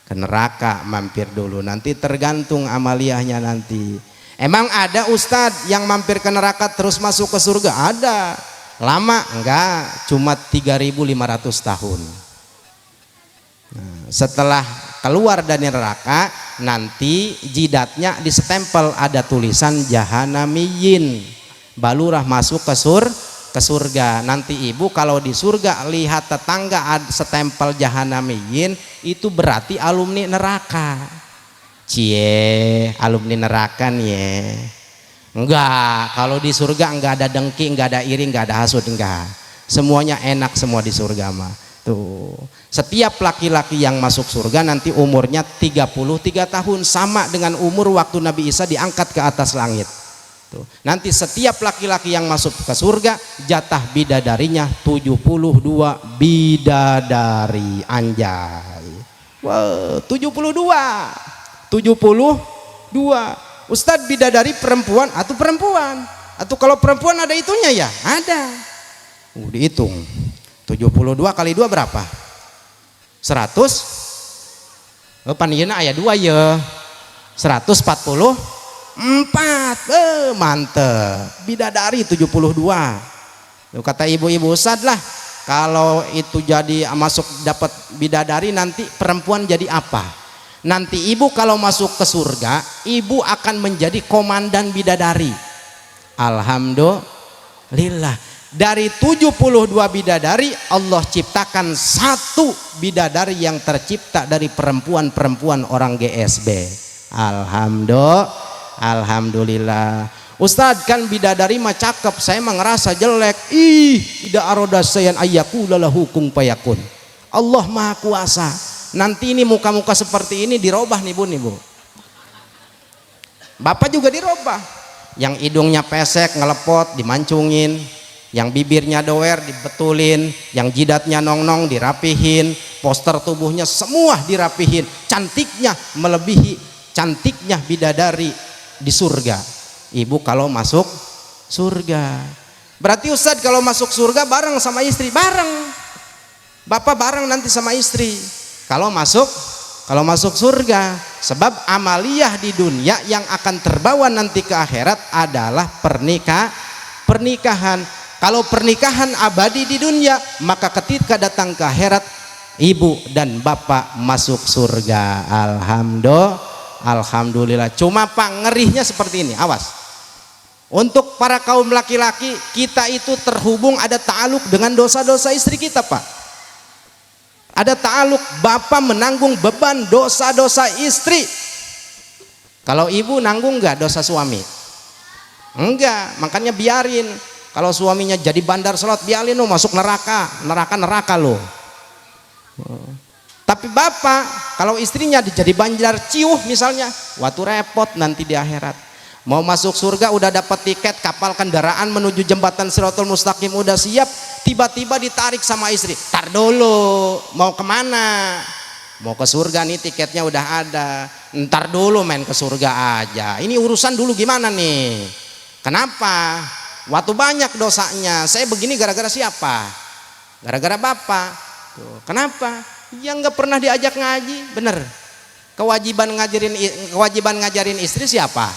Ke neraka mampir dulu, nanti tergantung amaliyahnya nanti. Emang ada ustadz yang mampir ke neraka terus masuk ke surga? Ada. Lama? Enggak, cuma 3.500 tahun. Nah, setelah keluar dari neraka nanti jidatnya disestempel ada tulisan jahanamiyin, balurah masuk ke surga. Nanti ibu kalau di surga lihat tetangga setempel jahanamiyin, itu berarti alumni neraka. Cie, alumni neraka nih ya. Enggak, kalau di surga enggak ada dengki, enggak ada iri, enggak ada hasud, enggak. Semuanya enak semua di surga mah. Tuh. Setiap laki-laki yang masuk surga nanti umurnya 33 tahun, sama dengan umur waktu Nabi Isa diangkat ke atas langit. Tuh. Nanti setiap laki-laki yang masuk ke surga jatah bidadarinya 72 bidadari. Anjay. Wow, 72. Ustadz, bidadari perempuan atau perempuan? Atau kalau perempuan ada itunya ya? Ada. Dihitung. 72 kali 2 berapa? 100. Paniyana ayat 2 ya. 144. Mantep. Bidadari 72. Kata ibu-ibu, Ustadz lah, kalau itu jadi masuk dapat bidadari, nanti perempuan jadi apa? Nanti ibu kalau masuk ke surga, ibu akan menjadi komandan bidadari. Alhamdulillah. Dari 72 bidadari Allah ciptakan 1 bidadari yang tercipta dari perempuan-perempuan orang GSB. Alhamdulillah. Ustadz, kan bidadari mah cakep, saya mah ngerasa jelek. Ida aroda sayan ayyakula lahu kun fayakun. Allah Maha Kuasa. Nanti ini muka-muka seperti ini dirobah nih Bu. Bapak juga dirobah. Yang hidungnya pesek ngelepot dimancungin, yang bibirnya doer dibetulin, yang jidatnya nong-nong dirapihin, poster tubuhnya semua dirapihin. Cantiknya melebihi cantiknya bidadari di surga. Ibu kalau masuk surga, berarti Ustadz kalau masuk surga bareng sama istri? Bareng. Bapak bareng nanti sama istri kalau masuk surga. Sebab amaliyah di dunia yang akan terbawa nanti ke akhirat adalah pernikahan. Kalau pernikahan abadi di dunia, maka ketika datang ke akhirat ibu dan bapak masuk surga. Alhamdulillah. Cuma Pak, ngerinya seperti ini, awas. Untuk para kaum laki-laki, kita itu terhubung, ada ta'aluk dengan dosa-dosa istri kita Pak. Ada ta'aluk, bapak menanggung beban dosa-dosa istri. Kalau ibu nanggung enggak dosa suami? Enggak, makanya biarin. Kalau suaminya jadi bandar sholat, biarin lo masuk neraka lo. Tapi bapak, kalau istrinya jadi bandar ciuh misalnya, waktu repot nanti di akhirat. Mau masuk surga udah dapat tiket kapal kendaraan menuju jembatan Shirathul Mustaqim, udah siap, tiba-tiba ditarik sama istri. Tar dulu, mau kemana? Mau ke surga nih, tiketnya udah ada. Ntar dulu main ke surga aja. Ini urusan dulu gimana nih? Kenapa? Waktu banyak dosanya. Saya begini gara-gara siapa? Gara-gara bapak. Tuh. Kenapa? Yang nggak pernah diajak ngaji, bener. Kewajiban ngajarin istri siapa?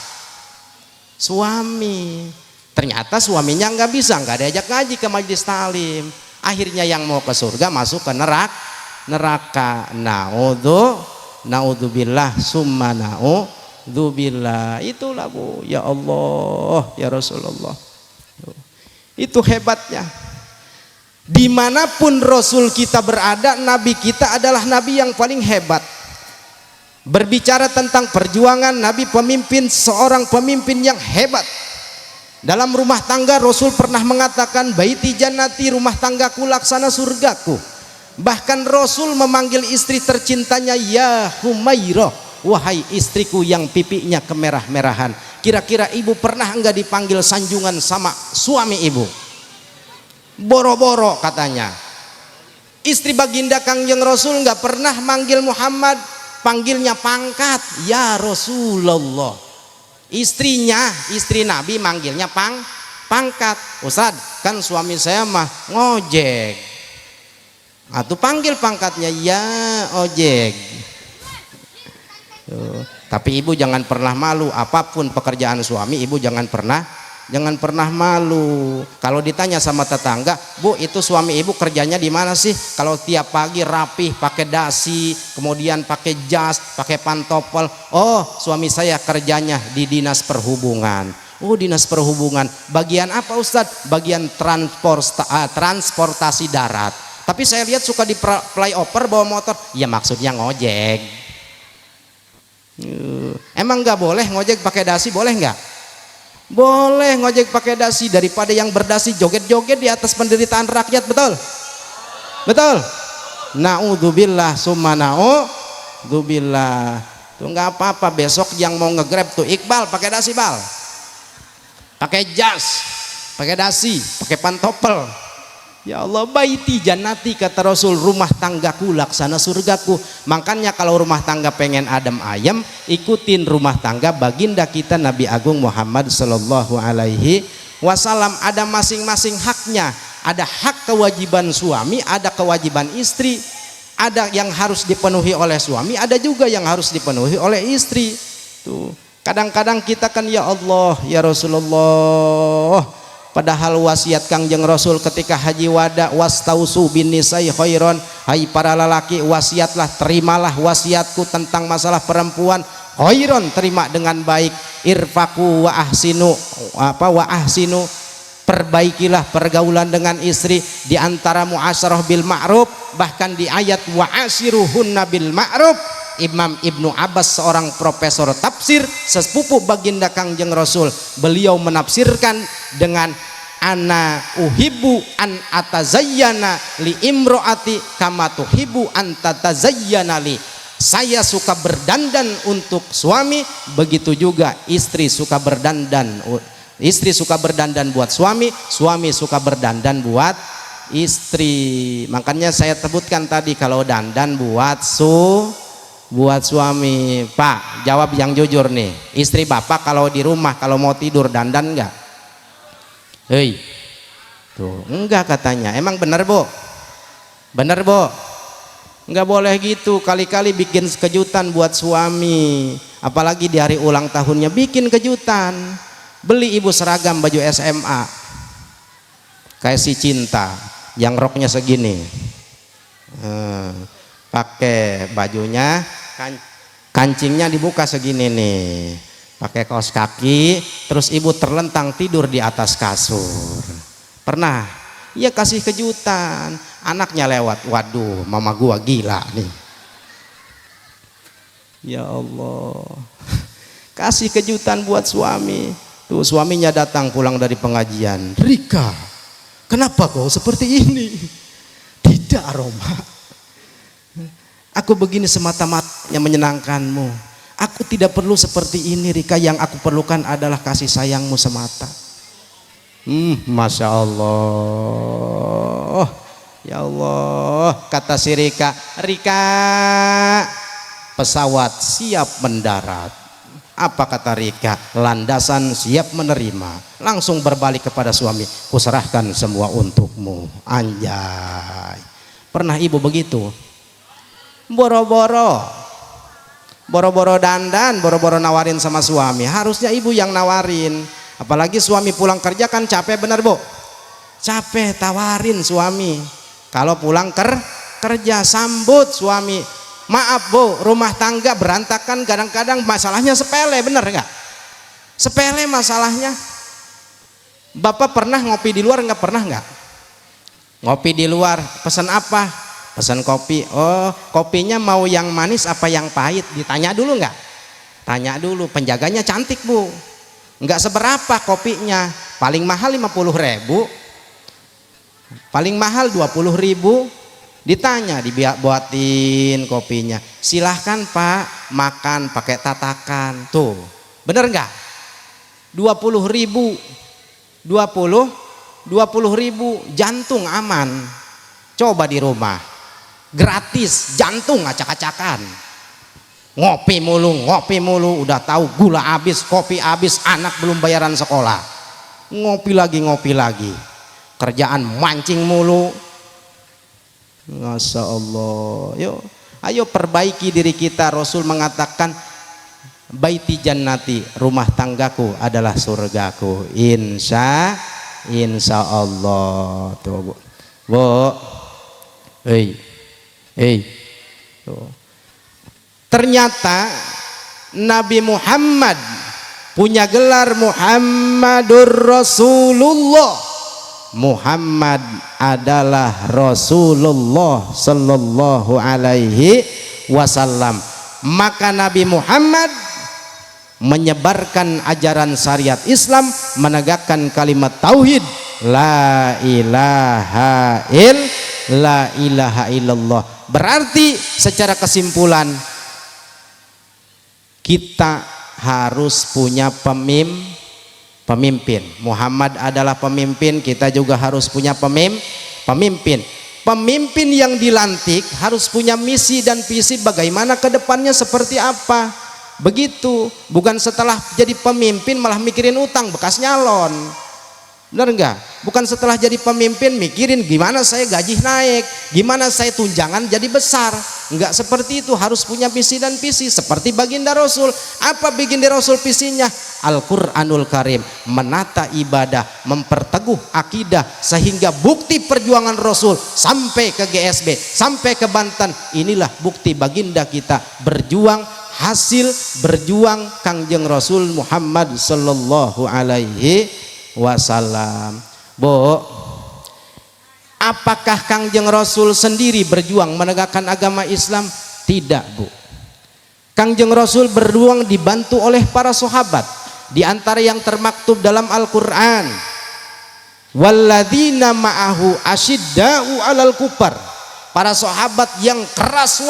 Suami. Ternyata suaminya nggak bisa, nggak diajak ngaji ke majelis talim. Akhirnya yang mau ke surga masuk ke neraka. Naudzubillah summa naudzubillah. Itulah Bu, ya Allah, ya Rasulullah. Itu hebatnya. Dimanapun Rasul kita berada, Nabi kita adalah Nabi yang paling hebat. Berbicara tentang perjuangan, Nabi seorang pemimpin yang hebat. Dalam rumah tangga Rasul pernah mengatakan, baiti jannati, rumah tanggaku laksana surgaku. Bahkan Rasul memanggil istri tercintanya, ya Humairah, wahai istriku yang pipinya kemerah-merahan. Kira-kira ibu pernah enggak dipanggil sanjungan sama suami ibu? Boro-boro katanya. Istri baginda Kangjeng Rasul enggak pernah manggil Muhammad, panggilnya pangkat, ya Rasulullah. Istri Nabi manggilnya pangkat. Ustaz, kan suami saya mah ngojek. Atau panggil pangkatnya, ya ojek. Tuh. Tapi ibu jangan pernah malu, apapun pekerjaan suami ibu jangan pernah malu. Kalau ditanya sama tetangga, Bu, itu suami ibu kerjanya di mana sih? Kalau tiap pagi rapih, pakai dasi, kemudian pakai jas, pakai pantopel. Oh, suami saya kerjanya di dinas perhubungan. Oh, dinas perhubungan. Bagian apa Ustadz? Bagian transportasi darat. Tapi saya lihat suka di flyover bawa motor. Ya maksudnya ngojek. Emang nggak boleh ngojek pakai dasi? Boleh nggak? Boleh ngojek pakai dasi, daripada yang berdasi joget-joget di atas penderitaan rakyat. Betul? Betul? Naudzubillah summa naudzubillah. Tuh nggak apa-apa, besok yang mau nge-grab tuh Iqbal pakai dasi, Bal. Pakai jas, pakai dasi, pakai pantopel. Ya Allah, baiti jannati, kata Rasul, rumah tanggaku laksana surgaku. Makanya kalau rumah tangga pengen adem ayem, ikutin rumah tangga baginda kita Nabi Agung Muhammad sallallahu alaihi wasallam. Ada masing-masing haknya. Ada hak kewajiban suami, ada kewajiban istri. Ada yang harus dipenuhi oleh suami, ada juga yang harus dipenuhi oleh istri. Tuh. Kadang-kadang kita kan, ya Allah, ya Rasulullah, padahal wasiat Kangjeng Rasul ketika haji wada, wastausu bin nisai khairon, hai para lelaki, wasiatlah, terimalah wasiatku tentang masalah perempuan, khairon, terima dengan baik, irfaku wa ahsinu, perbaikilah pergaulan dengan istri, di antara muasyarah bil ma'ruf. Bahkan di ayat wa ashiruhunna bil ma'ruf, Imam Ibnu Abbas, seorang profesor tafsir sepupu baginda Kangjeng Rasul, beliau menafsirkan dengan ana uhibbu an atazayyana li imroati kama tuhibbu an tatazayyana li. Saya suka berdandan untuk suami, begitu juga istri suka berdandan. Istri suka berdandan buat suami, suami suka berdandan buat istri. Makanya saya sebutkan tadi, kalau dandan buat suami. Pak, jawab yang jujur nih, istri bapak kalau di rumah kalau mau tidur dandan enggak? Hei, tuh enggak katanya. Emang bener Bu? Bener Bu? Enggak boleh gitu. Kali-kali bikin kejutan buat suami, apalagi di hari ulang tahunnya bikin kejutan. Beli ibu seragam baju SMA kayak si Cinta yang roknya segini, pakai bajunya kancingnya dibuka segini nih, pakai kaos kaki, terus ibu terlentang tidur di atas kasur. Pernah? Iya, kasih kejutan. Anaknya lewat, waduh, mama gua gila nih. Ya Allah, kasih kejutan buat suami. Tuh suaminya datang pulang dari pengajian, Rika, kenapa kau seperti ini? Tidak Roma, aku begini semata-mata yang menyenangkanmu. Aku tidak perlu seperti ini Rika, yang aku perlukan adalah kasih sayangmu semata. Masya Allah, ya Allah. Kata si Rika, Rika, pesawat siap mendarat. Apa kata Rika? Landasan siap menerima. Langsung berbalik kepada suami, kuserahkan semua untukmu. Anjay. Pernah ibu begitu? Boro-boro dandan, boro-boro nawarin sama suami. Harusnya ibu yang nawarin. Apalagi suami pulang kerja kan capek, bener bu? Capek, tawarin suami. Kalau pulang kerja, sambut suami. Maaf bu, rumah tangga berantakan, kadang-kadang masalahnya sepele, bener nggak? Sepele masalahnya. Bapak pernah ngopi di luar nggak? Pernah nggak? Ngopi di luar, pesan apa? Pesan kopi. Oh, kopinya mau yang manis apa yang pahit? Ditanya dulu nggak? Tanya dulu. Penjaganya cantik bu, nggak seberapa kopinya. Paling mahal 50.000, paling mahal 20.000. Ditanya, dibuatin kopinya. Silahkan pak, makan pakai tatakan. Tuh, bener nggak? 20.000, 20.000, jantung aman. Coba di rumah, gratis, jantung acak-acakan. Ngopi mulu, udah tahu gula habis, kopi habis, anak belum bayaran sekolah. Ngopi lagi. Kerjaan mancing mulu. Masya Allah. Yuk, ayo perbaiki diri kita. Rasul mengatakan, baiti jannati, rumah tanggaku adalah surgaku. Insya Allah. Tuh bu, tuh. Ternyata Nabi Muhammad punya gelar Muhammadur Rasulullah. Muhammad adalah Rasulullah sallallahu alaihi wasallam. Maka Nabi Muhammad menyebarkan ajaran syariat Islam, menegakkan kalimat tauhid, la ilaha illallah. Berarti secara kesimpulan kita harus punya pemimpin. Muhammad adalah pemimpin, kita juga harus punya pemimpin. Pemimpin yang dilantik harus punya misi dan visi bagaimana ke depannya seperti apa. Begitu, bukan setelah jadi pemimpin malah mikirin utang bekas nyalon. Benar enggak? Bukan setelah jadi pemimpin mikirin gimana saya gaji naik, gimana saya tunjangan jadi besar. Enggak seperti itu, harus punya misi dan visi seperti baginda Rasul. Apa baginda Rasul visinya? Al-Qur'anul Karim, menata ibadah, memperteguh akidah sehingga bukti perjuangan Rasul sampai ke GSB, sampai ke Banten. Inilah bukti baginda kita berjuang, hasil berjuang Kangjeng Rasul Muhammad sallallahu alaihi wasallam. Bu, apakah Kangjeng Rasul sendiri berjuang menegakkan agama Islam? Tidak bu. Kangjeng Rasul berjuang dibantu oleh para sahabat. Di antara yang termaktub dalam Al-Quran, walladzina ma'ahu asyidda'u 'alal kufar. Para sahabat yang keras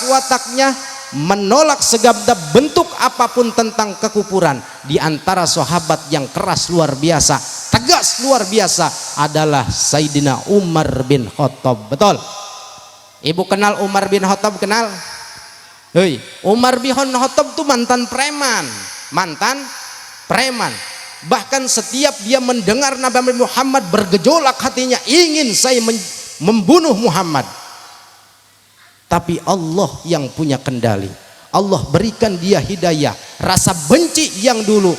wataknya, menolak segala bentuk apapun tentang kekufuran. Di antara sahabat yang keras luar biasa, tegas luar biasa adalah Sayyidina Umar bin Khattab. Betul? Ibu kenal Umar bin Khattab? Kenal? Hei, Umar bin Khattab itu mantan preman. Bahkan setiap dia mendengar Nabi Muhammad bergejolak hatinya, ingin saya membunuh Muhammad. Tapi Allah yang punya kendali. Allah berikan dia hidayah, rasa benci yang dulu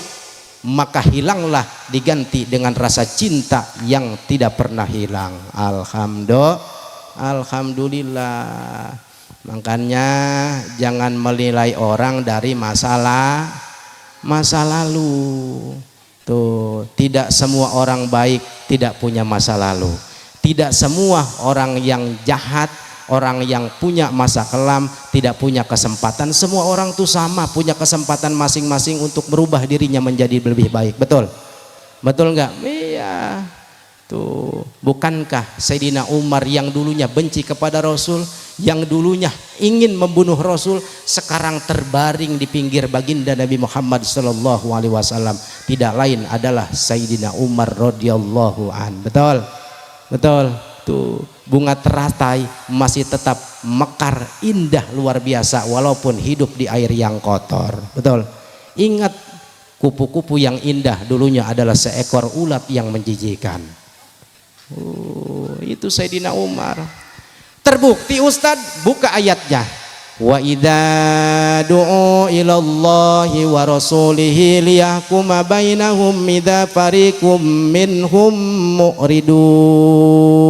maka hilanglah, diganti dengan rasa cinta yang tidak pernah hilang. Alhamdulillah. Makanya jangan menilai orang dari masa lalu. Tuh, tidak semua orang baik tidak punya masa lalu. Tidak semua orang yang jahat, orang yang punya masa kelam tidak punya kesempatan. Semua orang tuh sama, punya kesempatan masing-masing untuk berubah dirinya menjadi lebih baik. Betul? Betul nggak? Iya. Tuh, bukankah Sayyidina Umar yang dulunya benci kepada Rasul, yang dulunya ingin membunuh Rasul, sekarang terbaring di pinggir baginda Nabi Muhammad sallallahu alaihi wasallam, tidak lain adalah Sayyidina Umar radhiyallahu an. Betul? Betul. tuh bunga teratai masih tetap mekar indah luar biasa walaupun hidup di air yang kotor. Betul. Ingat, kupu-kupu yang indah dulunya adalah seekor ulat yang menjijikan. Itu Sayyidina Umar. Terbukti Ustadz, buka ayatnya. Wa idza du'u ilallahi wa rasulihi liyahkuma bainahum idza fariqum minhum mu'ridun.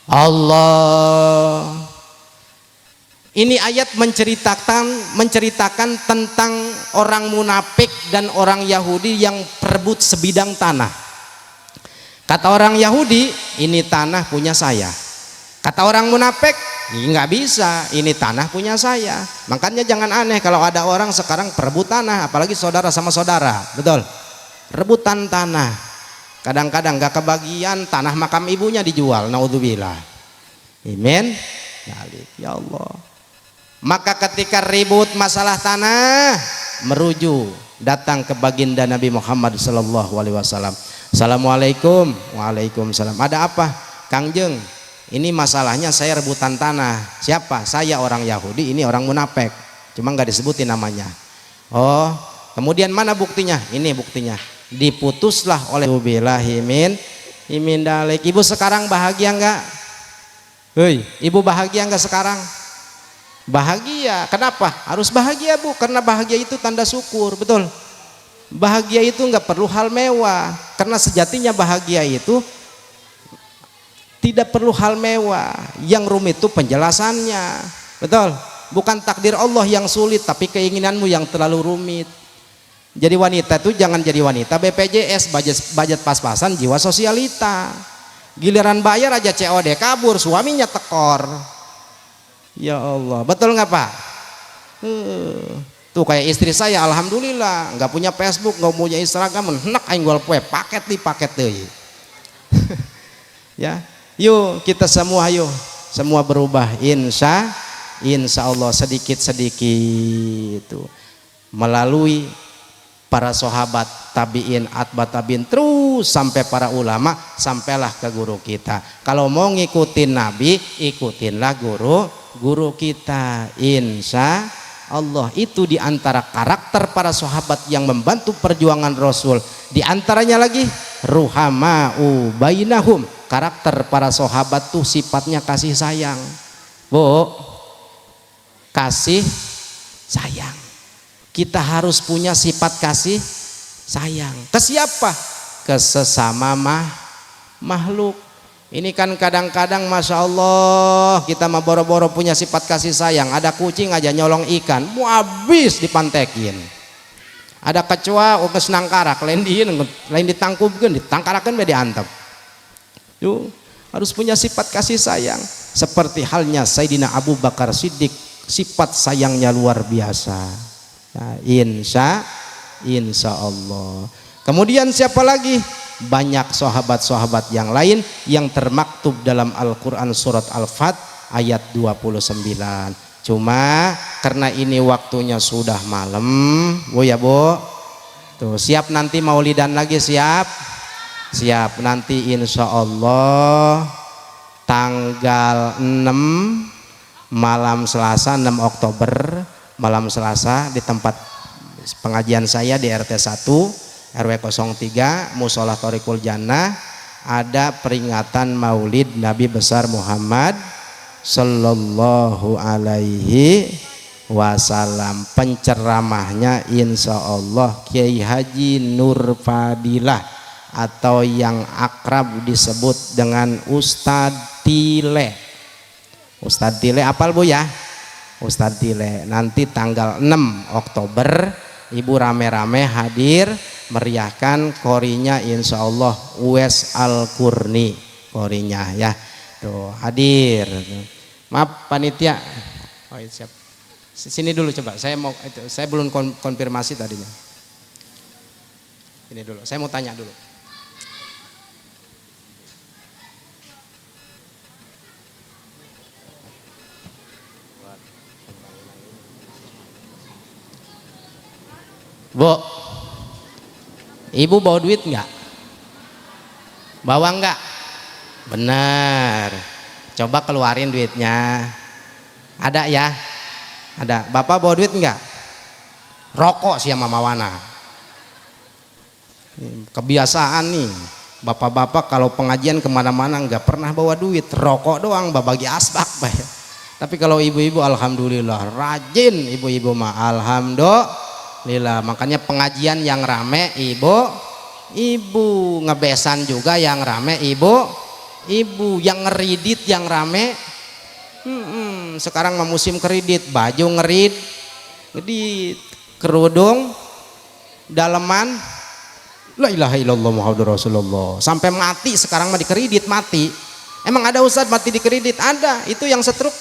Allah. Ini ayat menceritakan tentang orang munafik dan orang Yahudi yang perebut sebidang tanah. Kata orang Yahudi, ini tanah punya saya. Kata orang munafik, nggak bisa, ini tanah punya saya. Makanya jangan aneh kalau ada orang sekarang perebut tanah, apalagi saudara sama saudara. Betul, rebutan tanah. Kadang-kadang nggak kebagian tanah makam ibunya dijual, naudzubillah. Amin. Ya Allah. Maka ketika ribut masalah tanah, merujuk datang ke baginda Nabi Muhammad SAW. Assalamualaikum. Waalaikumsalam. Ada apa, Kangjeng? Ini masalahnya saya rebutan tanah. Siapa? Saya orang Yahudi, ini orang munafik. Cuma nggak disebutin namanya. Oh, kemudian mana buktinya? Ini buktinya. Diputuslah oleh Billahimin imin dalik. Ibu sekarang bahagia nggak? Hei, ibu bahagia nggak sekarang? Bahagia. Kenapa? Harus bahagia, Bu, karena bahagia itu tanda syukur. Betul. Bahagia itu nggak perlu hal mewah, karena sejatinya bahagia itu tidak perlu hal mewah. Yang rumit itu penjelasannya. Betul. Bukan takdir Allah yang sulit, tapi keinginanmu yang terlalu rumit. Jadi wanita itu jangan jadi wanita BPJS, budget pas-pasan, jiwa sosialita. Giliran bayar aja COD kabur, suaminya tekor. Ya Allah, betul nggak Pak? Tuh kayak istri saya, alhamdulillah, nggak punya Facebook, nggak punya Instagram, enak aing gol poe, paket di paket deh. Ya, yuk kita semua semua berubah, insya Allah sedikit-sedikit itu melalui para sahabat, tabiin, atba tabiin, terus sampai para ulama, sampailah ke guru kita. Kalau mau ngikutin Nabi, ikutinlah guru kita, insya Allah. Itu diantara karakter para sahabat yang membantu perjuangan Rasul. Diantaranya lagi ruhama'u bainahum. Karakter para sahabat tuh sifatnya kasih sayang, Bu, kasih sayang. Kita harus punya sifat kasih sayang. Ke siapa? Ke sesama makhluk. Ini kan kadang-kadang Masya Allah kita mah boro-boro punya sifat kasih sayang. Ada kucing aja nyolong ikan, mau habis dipantekin. Ada kecoa uges nangkarak, lain ditangkupkan, ditangkarakan be diantep. Yuk, harus punya sifat kasih sayang. Seperti halnya Sayyidina Abu Bakar Siddiq, sifat sayangnya luar biasa. Nah, insya Allah. Kemudian siapa lagi? Banyak sahabat-sahabat yang lain yang termaktub dalam Al-Quran surat Al-Fat ayat 29. Cuma karena ini waktunya sudah malam, Bu ya Bu, tuh siap nanti maulidan lagi, siap nanti insya Allah tanggal 6 malam Selasa, 6 Oktober malam Selasa di tempat pengajian saya di RT 1 RW 03 Musola Thoriqul Jannah ada peringatan Maulid Nabi besar Muhammad sallallahu alaihi wasallam. Penceramahnya insya Allah Kiai Haji Nur Fadilah atau yang akrab disebut dengan Ustadz Tile. Ustadz Tile apal Bu ya? Ustadz Tile. Nanti tanggal 6 Oktober Ibu rame-rame hadir meriahkan korinya insya Allah Uwais Al-Qurni korinya ya. Tuh hadir. Maaf panitia. Oh iya, siap. Sini dulu coba. Saya belum konfirmasi tadinya. Ini dulu. Saya mau tanya dulu. Bu, Ibu bawa duit enggak? Bawa enggak? Benar. Coba keluarin duitnya. Ada ya? Ada. Bapak bawa duit enggak? Rokok sih sama Mawana. Kebiasaan nih. Bapak-bapak kalau pengajian kemana-mana nggak pernah bawa duit, rokok doang bagi asbak. Tapi kalau ibu-ibu alhamdulillah rajin, ibu-ibu mah alhamdulillah. Makanya pengajian yang rame ibu ngebesan juga yang rame ibu yang ngeridit yang rame. Sekarang mah musim kredit, baju ngeridit, kerudung daleman. La ilaha illallah Muhammadur Rasulullah. Sampai mati sekarang mah dikredit mati. Emang ada ustadz mati dikredit? Ada. Itu yang setruk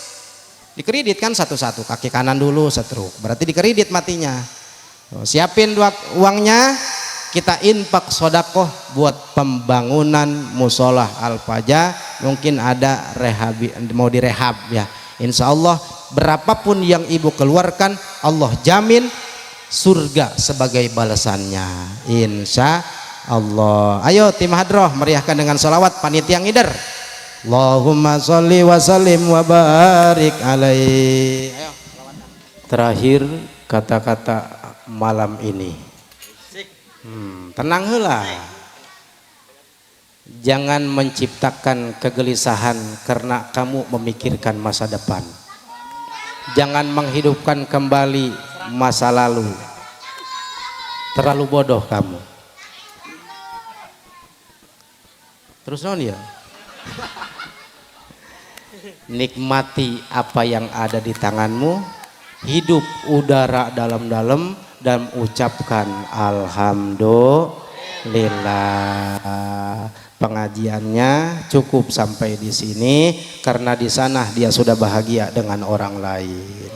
dikredit kan satu-satu, kaki kanan dulu setruk. Berarti dikredit matinya. Siapin uangnya, kita infak sodakoh buat pembangunan musolah Al-Fajah. Mungkin ada mau direhab ya. Insya Allah berapapun yang ibu keluarkan, Allah jamin surga sebagai balasannya, insya Allah. Ayo tim hadroh meriahkan dengan sholawat panitia ngider. Allahumma sholli wa sallim wa barik alaihi. Terakhir kata-kata malam ini, tenang heula. Jangan menciptakan kegelisahan karena kamu memikirkan masa depan. Jangan menghidupkan kembali masa lalu. Terlalu bodoh kamu. Terus non ya. Nikmati apa yang ada di tanganmu. Hidup udara dalam-dalam dan ucapkan alhamdulillah. Pengajiannya cukup sampai di sini karena di sana dia sudah bahagia dengan orang lain.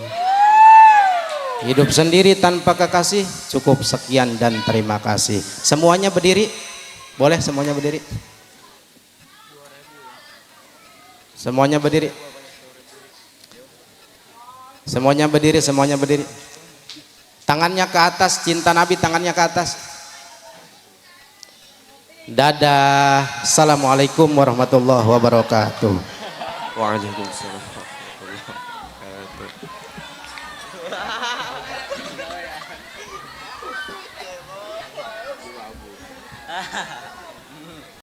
Hidup sendiri tanpa kekasih cukup sekian dan terima kasih. Semuanya berdiri, boleh semuanya berdiri. Semuanya berdiri. Semuanya berdiri, semuanya berdiri. Tangannya ke atas, cinta Nabi tangannya ke atas. Dadah. Assalamualaikum warahmatullahi wabarakatuh. Waalaikumsalam.